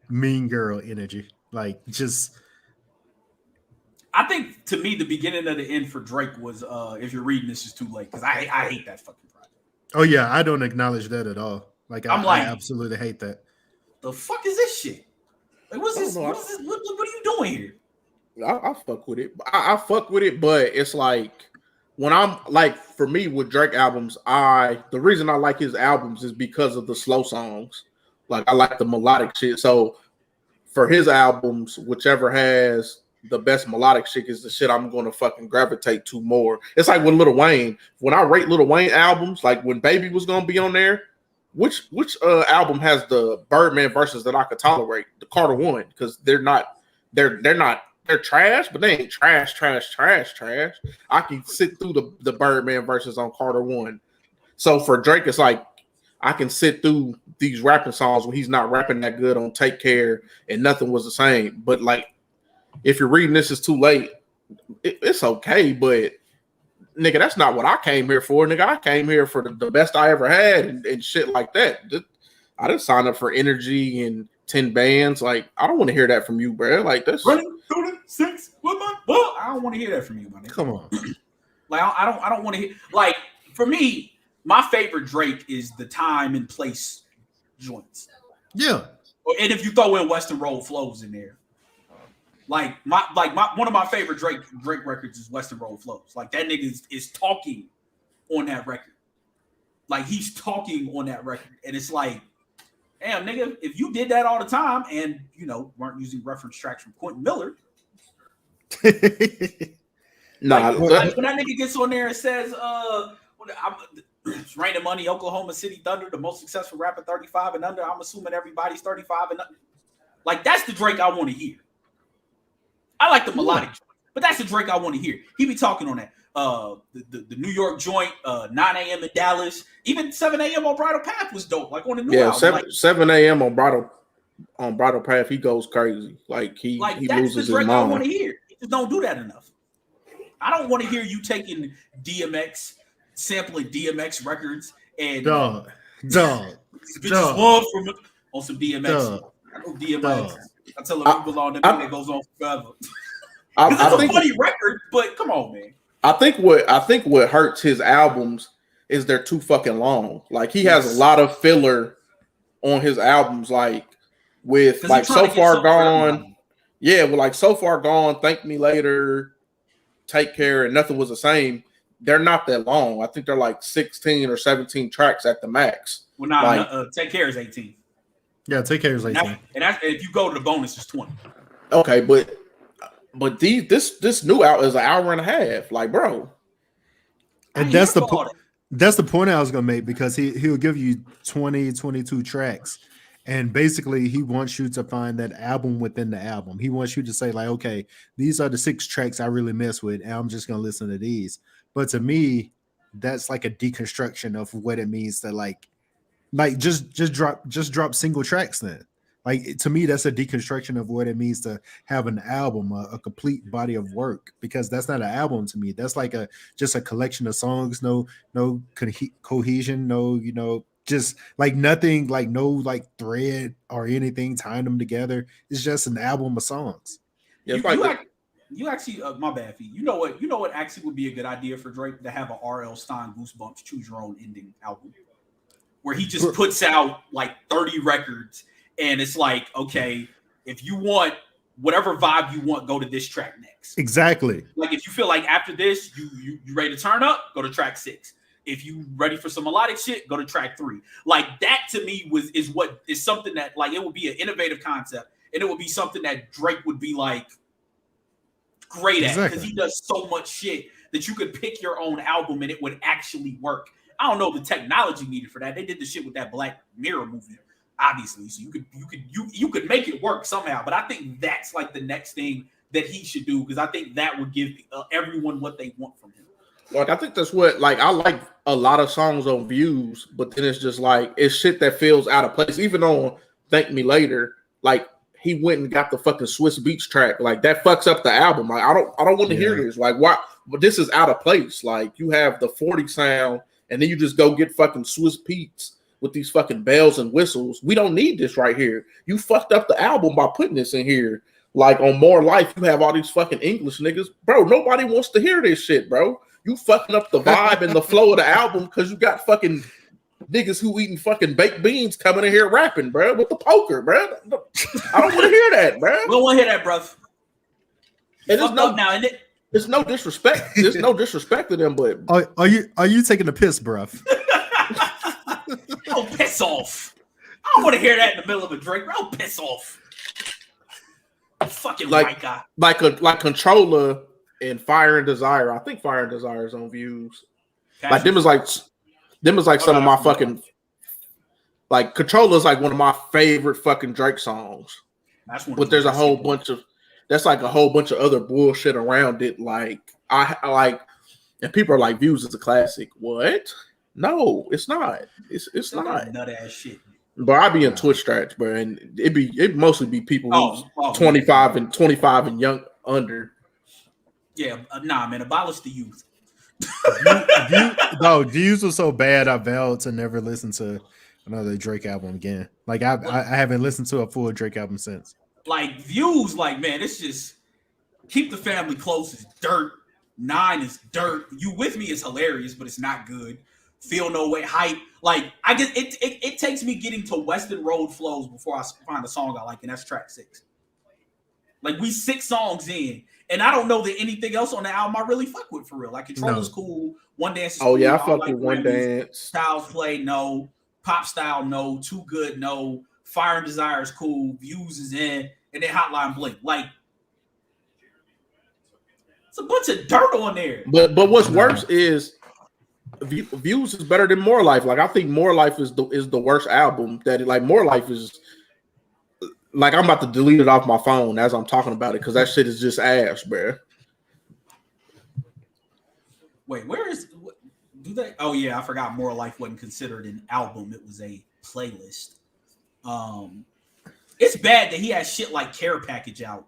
mean girl energy. Like, just. I think, to me, the beginning of the end for Drake was, if you're reading this is too late, because I hate that fucking project. Oh yeah, I don't acknowledge that at all. Like, I absolutely hate that. The fuck is this shit? Like, what's this? What are you doing here? I fuck with it. I fuck with it, but it's like, when I'm like, for me with Drake albums, the reason I like his albums is because of the slow songs. Like, I like the melodic shit. So for his albums, whichever has the best melodic shit is the shit I'm going to fucking gravitate to more. It's like with Lil Wayne. When I rate Lil Wayne albums, like when Baby was going to be on there, which album has the Birdman verses that I could tolerate? The Carter one, because they're not they're trash, but they ain't trash. I can sit through the Birdman verses on Carter 1. So for Drake, it's like I can sit through these rapping songs when he's not rapping that good on Take Care and Nothing Was the Same. But like, if you're reading This Is Too Late, it's okay, but nigga, that's not what I came here for. Nigga, I came here for the best I ever had and shit like that. I didn't sign up for Energy and 10 bands. Like, I don't want to hear that from you, bro. Like, that's running through the six with my bull. I don't want to hear that from you, man. Come on. Like, I don't want to hear. Like, for me, my favorite Drake is the time and place joints. Yeah. And if you throw in Western Road Flows in there, one of my favorite Drake records is Western Road Flows. Like, that nigga is talking on that record. Like, he's talking on that record, and it's like, damn, nigga, if you did that all the time and, you know, weren't using reference tracks from Quentin Miller. nah. Like when that nigga gets on there and says, it's Rain Money, Oklahoma City Thunder, the most successful rapper 35 and under. I'm assuming everybody's 35 and under. Like, that's the Drake I want to hear. I like the melodic, but that's the Drake I want to hear. He be talking on that. The New York joint, 9 a.m. in Dallas, even 7 a.m. on Bridal Path was dope. Like on the new album. 7 a.m. on Bridal Path, he goes crazy. Like he that's loses the his Drake mind. I want to hear. He just don't do that enough. I don't want to hear you taking DMX, sampling DMX records and Dog. bitches one from on some DMX. Dog. I know DMX. Dog. I tell her people on the thing that goes on forever. It's I a think funny record, but come on, man. I think what hurts his albums is they're too fucking long. Like he has a lot of filler on his albums, like with like So Far Gone. Yeah, well, like So Far Gone, Thank Me Later, Take Care, and Nothing Was the Same. They're not that long. I think they're like 16 or 17 tracks at the max. Well, nah, Take Care is 18. Yeah, Take Care is 18. And if you go to the bonus, it's 20. Okay, but this new out is an hour and a half. Like, bro. And that's the point. That's the point I was gonna make, because he'll give you 20, 22 tracks, and basically he wants you to find that album within the album. He wants you to say, like, okay, these are the 6 tracks I really mess with, and I'm just gonna listen to these. But to me, that's like a deconstruction of what it means to like just drop single tracks then. Like, to me, that's a deconstruction of what it means to have an album, a complete body of work, because that's not an album to me. That's like just a collection of songs, no cohesion, no, just like nothing, like no like thread or anything tying them together. It's just an album of songs. Yeah, you actually, my bad, Fee. You know what actually would be a good idea for Drake? To have a R.L. Stein Goosebumps Choose Your Own Ending album, where he just puts out like 30 records. And it's like, okay, if you want whatever vibe you want, go to this track next. Exactly. Like if you feel like after this, you ready to turn up, go to track 6. If you ready for some melodic shit, go to track 3. Like that to me is something that like it would be an innovative concept, and it would be something that Drake would be like great at, because he does so much shit that you could pick your own album and it would actually work. I don't know the technology needed for that. They did the shit with that Black Mirror movie, obviously, so you could make it work somehow. But I think that's like the next thing that he should do, because I think that would give everyone what they want from him. Like I think that's what like I like a lot of songs on Views, but then it's just like it's shit that feels out of place. Even on Thank Me Later, like he went and got the fucking Swiss Beats track. Like that fucks up the album. Like I don't want to hear this. Like why? But this is out of place. Like you have the 40 sound, and then you just go get fucking Swiss Beats with these fucking bells and whistles. We don't need this right here. You fucked up the album by putting this in here. Like on More Life, you have all these fucking English niggas. Bro, nobody wants to hear this shit, bro. You fucking up the vibe and the flow of the album because you got fucking niggas who eating fucking baked beans coming in here rapping, bro, with the poker, bro. I don't want to hear that, bro. We don't want to hear that, bro. There's no disrespect. There's no disrespect to them, but are you taking a piss, bruv? Oh, piss off. I don't want to hear that in the middle of a drink. Bro, piss off. Fucking white guy. Like Controller and Fire and Desire. I think Fire and Desire is on Views. Like them is like some of my fucking like Controller is like one of my favorite fucking Drake songs. But there's a whole bunch of that's like a whole bunch of other bullshit around it. Like I like, and people are like, Views is a classic. What? No, it's not. It's not. Nut ass shit. But I be in Twitch strats, bro, and it mostly be people who's Oh, 25 yeah. and 25 and young under. Yeah, nah, man, abolish the youth. Views was so bad I vowed to never listen to another Drake album again. Like I haven't listened to a full Drake album since. Like Views, like man, it's just keep the family close is dirt. 9 is dirt. You with me is hilarious, but it's not good. Feel no way hype. Like I get it takes me getting to Western Road Flows before I find a song I like, and that's track 6. Like we 6 songs in, and I don't know that anything else on the album I really fuck with for real. Like Control is cool, One Dance is cool. Oh yeah, I fuck with One Dance. Styles Play, no. Pop Style, no. Too Good, no. Fire and Desire is cool. Views is in, and then Hotline Bling. Like it's a bunch of dirt on there. But what's worse is Views is better than More Life. Like I think More Life is the worst album. More Life is like I'm about to delete it off my phone as I'm talking about it because that shit is just ass, bro. Wait, do they? Oh yeah, I forgot. More Life wasn't considered an album; it was a playlist. It's bad that he has shit like Care Package out,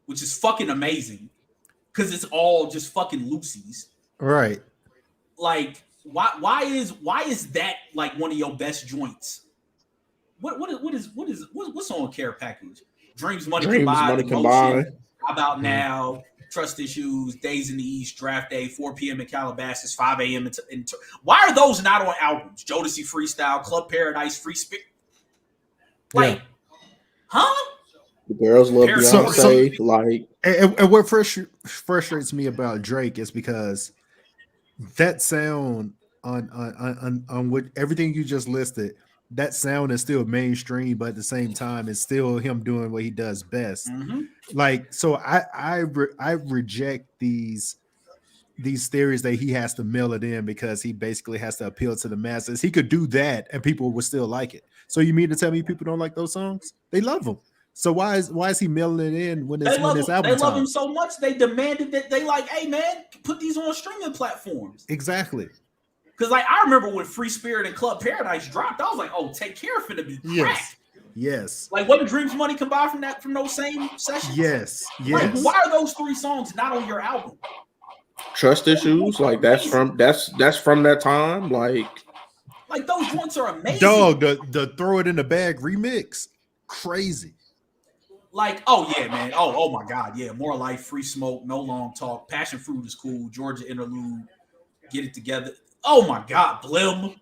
which is fucking amazing because it's all just fucking Lucy's. Right. Like, why is that like one of your best joints? What's on Care Package? Dreams Money Can Buy. How about Now? Trust Issues, Days in the East, Draft Day, 4 p.m. in Calabasas, 5 a.m. Why are those not on albums? Jodeci Freestyle, Club Paradise, Free Spirit. Like, huh? The girls love Beyonce. And what frustrates me about Drake is because that sound on what everything you just listed, that sound is still mainstream, but at the same time, it's still him doing what he does best. Mm-hmm. Like, so I reject these theories that he has to mail it in because he basically has to appeal to the masses. He could do that and people would still like it. So you mean to tell me people don't like those songs? They love them. So why is he mailing it in when it's album time? They love him so much they demanded that they like, hey man, put these on streaming platforms. Exactly. Because like I remember when Free Spirit and Club Paradise dropped, I was like, oh, Take Care finna be crack. Yes. Like what Dreams Money Can Buy from those same sessions? Yes. Like, why are those 3 songs not on your album? Trust Issues, like that's from that time. Like those joints are amazing. Dog, the Throw It in the Bag remix, crazy. Like, oh yeah, man. Oh my God, yeah. More Life, Free Smoke, No Long Talk, Passion Fruit is cool. Georgia Interlude, Get It Together. Oh my God, Blim.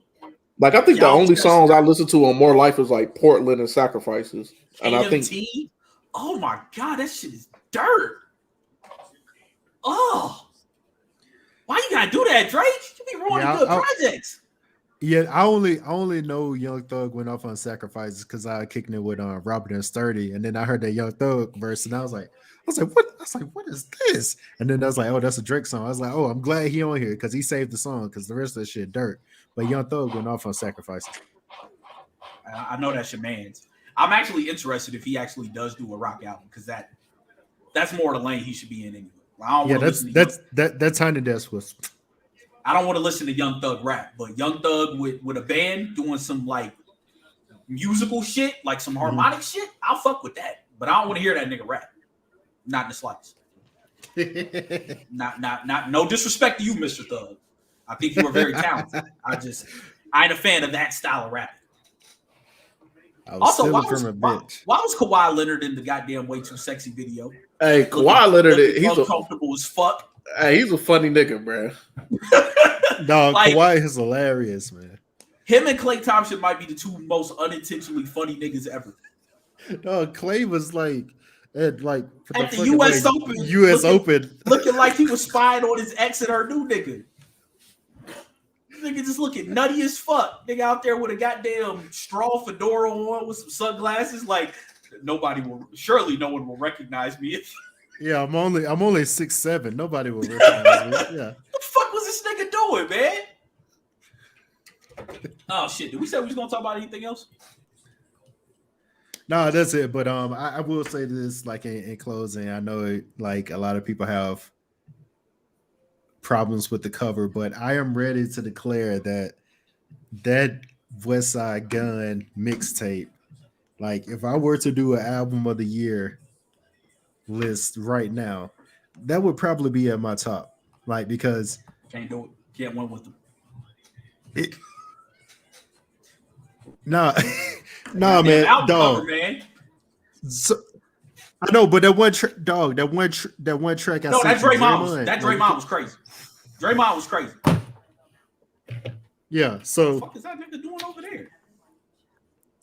Like I think the only songs I listen to on More Life is like Portland and Sacrifices. And AMT? I think oh my God, that shit is dirt. Oh, why you gotta do that, Drake? You be ruining good projects. Yeah, I only know Young Thug went off on Sacrifices because I kicking it with Robert and Sturdy, and then I heard that Young Thug verse, and I was like, what? I was like, what is this? And then I was like, oh, that's a Drake song. I was like, oh, I'm glad he on here because he saved the song because the rest of the shit dirt. But Young Thug went off on Sacrifices. I know that's your man's. I'm actually interested if he actually does do a rock album because that's more the lane he should be in anyway. That Tiny Desk was. I don't want to listen to Young Thug rap, but Young Thug with a band doing some like musical shit, like some harmonic shit, I'll fuck with that. But I don't want to hear that nigga rap. Not in the slightest. not no disrespect to you, Mr. Thug. I think you were very talented. I ain't a fan of that style of rapping. Also, why was Kawhi Leonard in the goddamn Way Too Sexy video? Hey, Kawhi Leonard, he's uncomfortable as fuck. Hey, he's a funny nigga, bro. No, like, Kawhi is hilarious, man. Him and Klay Thompson might be the 2 most unintentionally funny niggas ever. No, Klay was like at the U.S. Open. Open, looking like he was spying on his ex and her new nigga. Nigga just looking nutty as fuck. Nigga out there with a goddamn straw fedora on with some sunglasses. Like surely no one will recognize me. Yeah, I'm only 6'7". Nobody will recognize me. Yeah. What the fuck was this nigga doing, man? Oh shit! Did we say we was gonna talk about anything else? No, that's it. But I will say this, like in closing, I know like a lot of people have problems with the cover, but I am ready to declare that West Side Gun mixtape. Like, if I were to do an album of the year list right now, that would probably be at my top. Like, because Can't do it. Can't win with them. it, nah, nah, Goddamn man, album dog. cover, man. So, I know, but that one dog, that one track I No, sent that you, Draymond was crazy. Draymond was crazy. Yeah, What the so fuck is that nigga doing over there?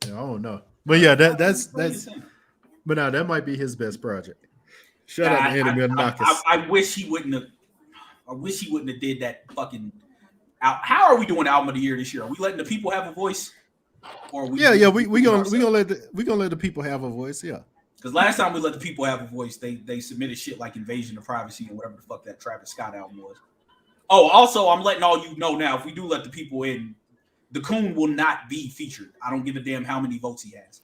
yeah, I don't know, but yeah, that's What are you saying? but now that might be his best project. Shout out to Enemy Knockers. I wish he wouldn't have. I wish he wouldn't have did that fucking. How are we doing album of the year this year? Are we letting the people have a voice? Or we Yeah, we gonna let the people have a voice. Yeah, because last time we let the people have a voice, they submitted shit like Invasion of Privacy and whatever the fuck that Travis Scott album was. Oh, also, I'm letting all you know now. If we do let the people in, the Coon will not be featured. I don't give a damn how many votes he has.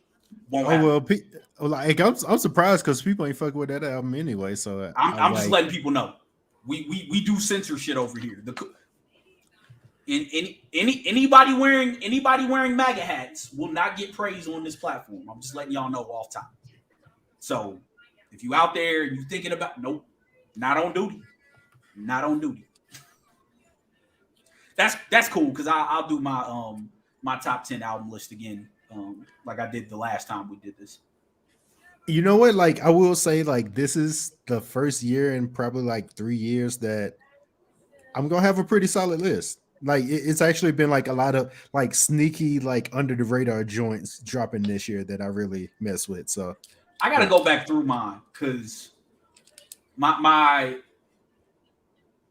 Won't happen. Like I'm surprised because people ain't fucking with that album anyway. So I'm just letting people know. We do censor shit over here. Anybody wearing MAGA hats will not get praise on this platform. I'm just letting y'all know off top. So if you out there and you thinking about nope, not on duty. That's cool because I'll do my top 10 album list again, like I did the last time we did this. You know what? Like I will say, like this is the first year in probably like 3 years that I'm gonna have a pretty solid list. Like it's actually been like a lot of like sneaky, like under the radar joints dropping this year that I really mess with. So I gotta go back through mine because my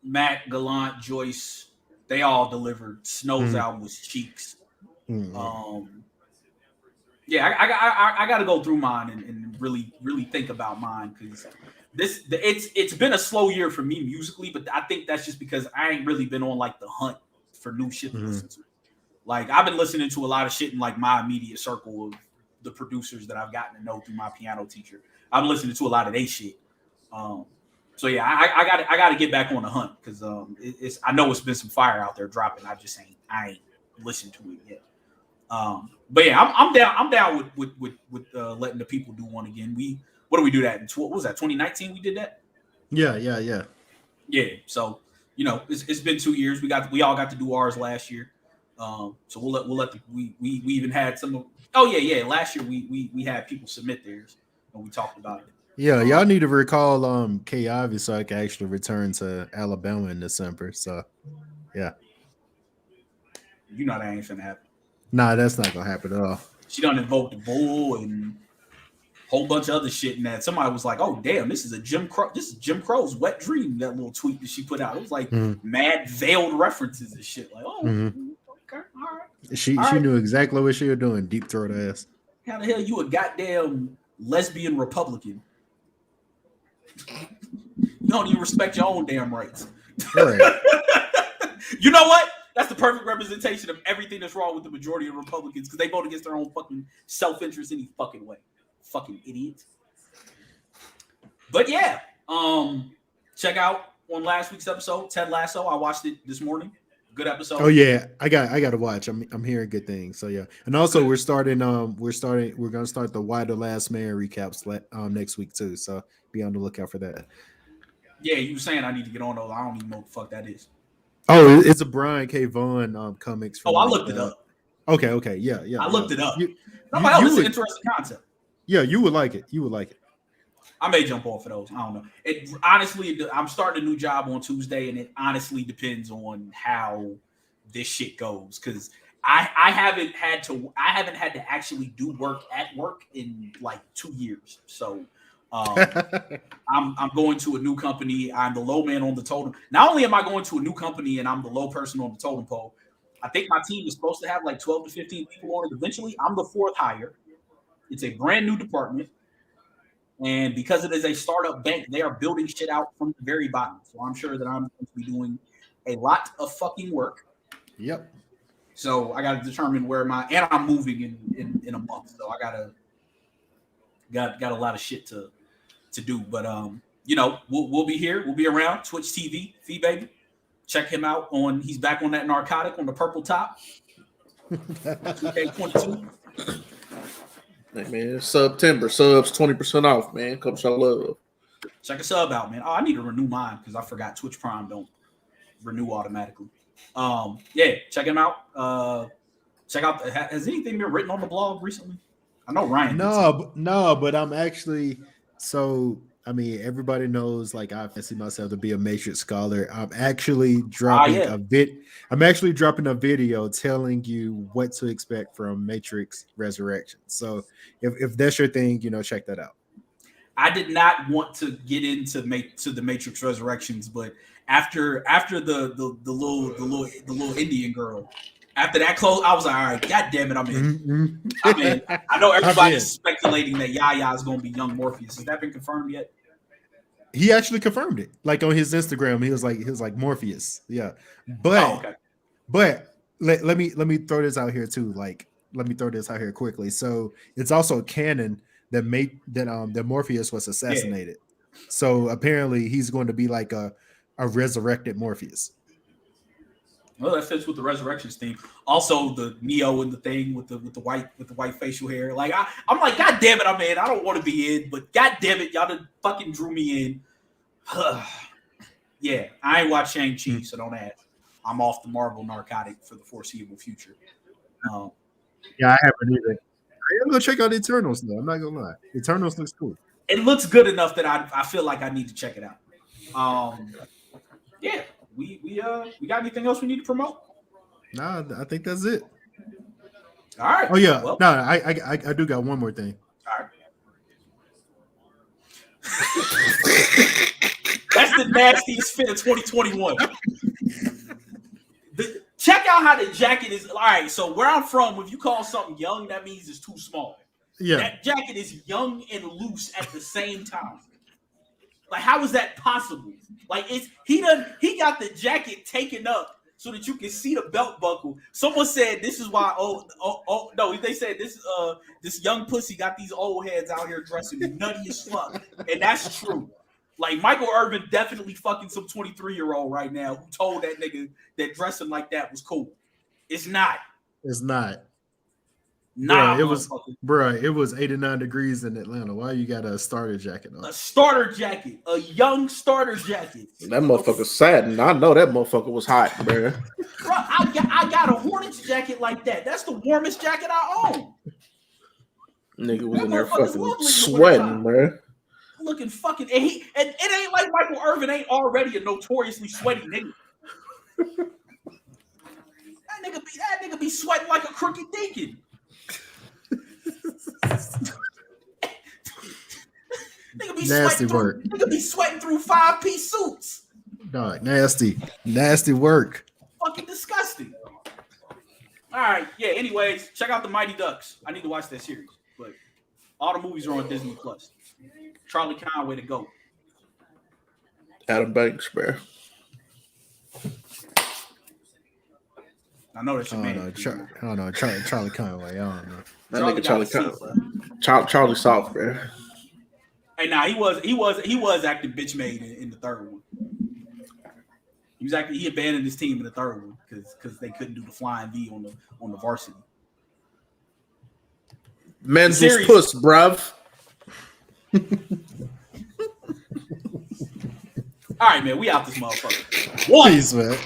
Matt, Gallant, Joyce, they all delivered. Snow's album was Cheeks. Yeah, I got to go through mine and really think about mine because it's been a slow year for me musically, but I think that's just because I ain't really been on like the hunt for new shit to listen to. Like I've been listening to a lot of shit in like my immediate circle of the producers that I've gotten to know through my piano teacher. I've been listening to a lot of they shit. So yeah, I got to get back on the hunt because I know it's been some fire out there dropping. I ain't listened to it yet. But yeah, I'm down with letting the people do one again. What do we do that in? What was that? 2019 we did that. Yeah. So it's been 2 years. We all got to do ours last year. So we'll let we even had some. Last year we had people submit theirs and we talked about it. Yeah, y'all need to recall K Ivy so I can actually return to Alabama in December. So yeah. You know that ain't finna happen. Nah, that's not gonna happen at all. She done invoked the bull and a whole bunch of other shit. And that somebody was like, "Oh damn, this is Jim Crow's wet dream." That little tweet that she put out, it was like mad veiled references and shit. Like, okay, all right. She knew exactly what she was doing. Deep throat ass. How the hell you a goddamn lesbian Republican? You don't even respect your own damn rights. Right. You know what? That's the perfect representation of everything that's wrong with the majority of Republicans because they vote against their own fucking self-interest any fucking way. Fucking idiots. But yeah, check out on last week's episode, Ted Lasso. I watched it this morning. Good episode. Oh yeah, I got to watch. I'm hearing good things. So yeah, and also we're gonna start the Why the Last Man recaps next week too. So be on the lookout for that. Yeah, you were saying I need to get on those. I don't even know what the fuck that is. Oh, it's a Brian K. Vaughan comics. I looked it up. Okay, yeah. I looked it up. It's an interesting concept. Yeah, you would like it. I may jump off of those. I don't know. It honestly, I'm starting a new job on Tuesday, and it honestly depends on how this shit goes. Because I haven't had to actually do work at work in like 2 years. So I'm going to a new company. I'm the low man on the totem. Not only am I going to a new company and I'm the low person on the totem pole, I think my team is supposed to have like 12 to 15 people on it eventually. I'm the fourth hire. It's a brand new department. And because it is a startup bank, they are building shit out from the very bottom. So I'm sure that I'm going to be doing a lot of fucking work. Yep. So I got to determine and I'm moving in a month. So I got to got a lot of shit to do. But we'll be here. We'll be around Twitch TV, Fee Baby. Check him out he's back on that narcotic on the purple top. 2K22. Hey man, September subs 20% off, man. Come show love. Check a sub out, man. Oh, I need to renew mine because I forgot Twitch Prime don't renew automatically. Check him out. Check out. Has anything been written on the blog recently? I know Ryan. No, but I'm actually so. I mean, everybody knows like I fancy myself to be a Matrix scholar. I'm actually dropping I'm actually dropping a video telling you what to expect from Matrix Resurrection. So if that's your thing, check that out. I did not want to get into the Matrix Resurrections, but after the little Indian girl, after that close, I was like, all right, god damn it, I'm in. Mm-hmm. I'm in. I know everybody's speculating that Yaya is going to be young Morpheus. Has that been confirmed yet? He actually confirmed it. Like on his Instagram, he was like Morpheus. Yeah. But let me throw this out here too. Like, let me throw this out here quickly. So it's also canon that Morpheus was assassinated. Yeah. So apparently he's going to be like a resurrected Morpheus. Well, that fits with the Resurrections theme. Also, the Neo and the thing with the white facial hair. Like I'm like, god damn it, I'm in. I don't want to be in, but god damn it, y'all done fucking drew me in. Yeah, I ain't watched Shang-Chi, so don't ask. I'm off the Marvel narcotic for the foreseeable future. Yeah, I haven't either. I'm gonna check out Eternals though. I'm not gonna lie. Eternals looks cool. It looks good enough that I feel like I need to check it out. Yeah. We got anything else we need to promote? Nah, I think that's it. All right. Oh yeah. Well, no, I do got one more thing. All right. That's the nastiest fit of 2021. Check out how the jacket is. All right. So where I'm from, if you call something young, that means it's too small. Yeah. That jacket is young and loose at the same time. Like, how is that possible? Like, he got the jacket taken up so that you can see the belt buckle. Someone said this is why. They said this young pussy got these old heads out here dressing nutty as fuck, and that's true. Like, Michael Irvin definitely fucking some 23-year-old right now who told that nigga that dressing like that was cool. It's not. It's not. Nah, it was 89 degrees in Atlanta. Why you got a starter jacket on? A starter jacket, a young starter jacket. That motherfucker's satin. I know that motherfucker was hot, bro. Bro, I got a Hornets jacket like that. That's the warmest jacket I own. Nigga was in there fucking sweating, bro. Looking fucking, and it ain't like Michael Irvin ain't already a notoriously sweaty nigga. That nigga be sweating like a crooked deacon. Nasty work. Nigga be sweating through 5-piece suits. Dog, nasty work. Fucking disgusting. All right, yeah. Anyways, check out the Mighty Ducks. I need to watch that series, but all the movies are on Disney Plus. Charlie Conway to go. Adam Banks, bro. I know that's your man. I don't know. Charlie Conway. I don't know. That nigga Charlie Conway. Charlie Soft, bro. Hey, nah, he was acting bitch made in the third one. He abandoned his team in the third one because they couldn't do the flying V on the varsity. Men's was puss, bruv. All right, man, we out this motherfucker. One. Peace, man.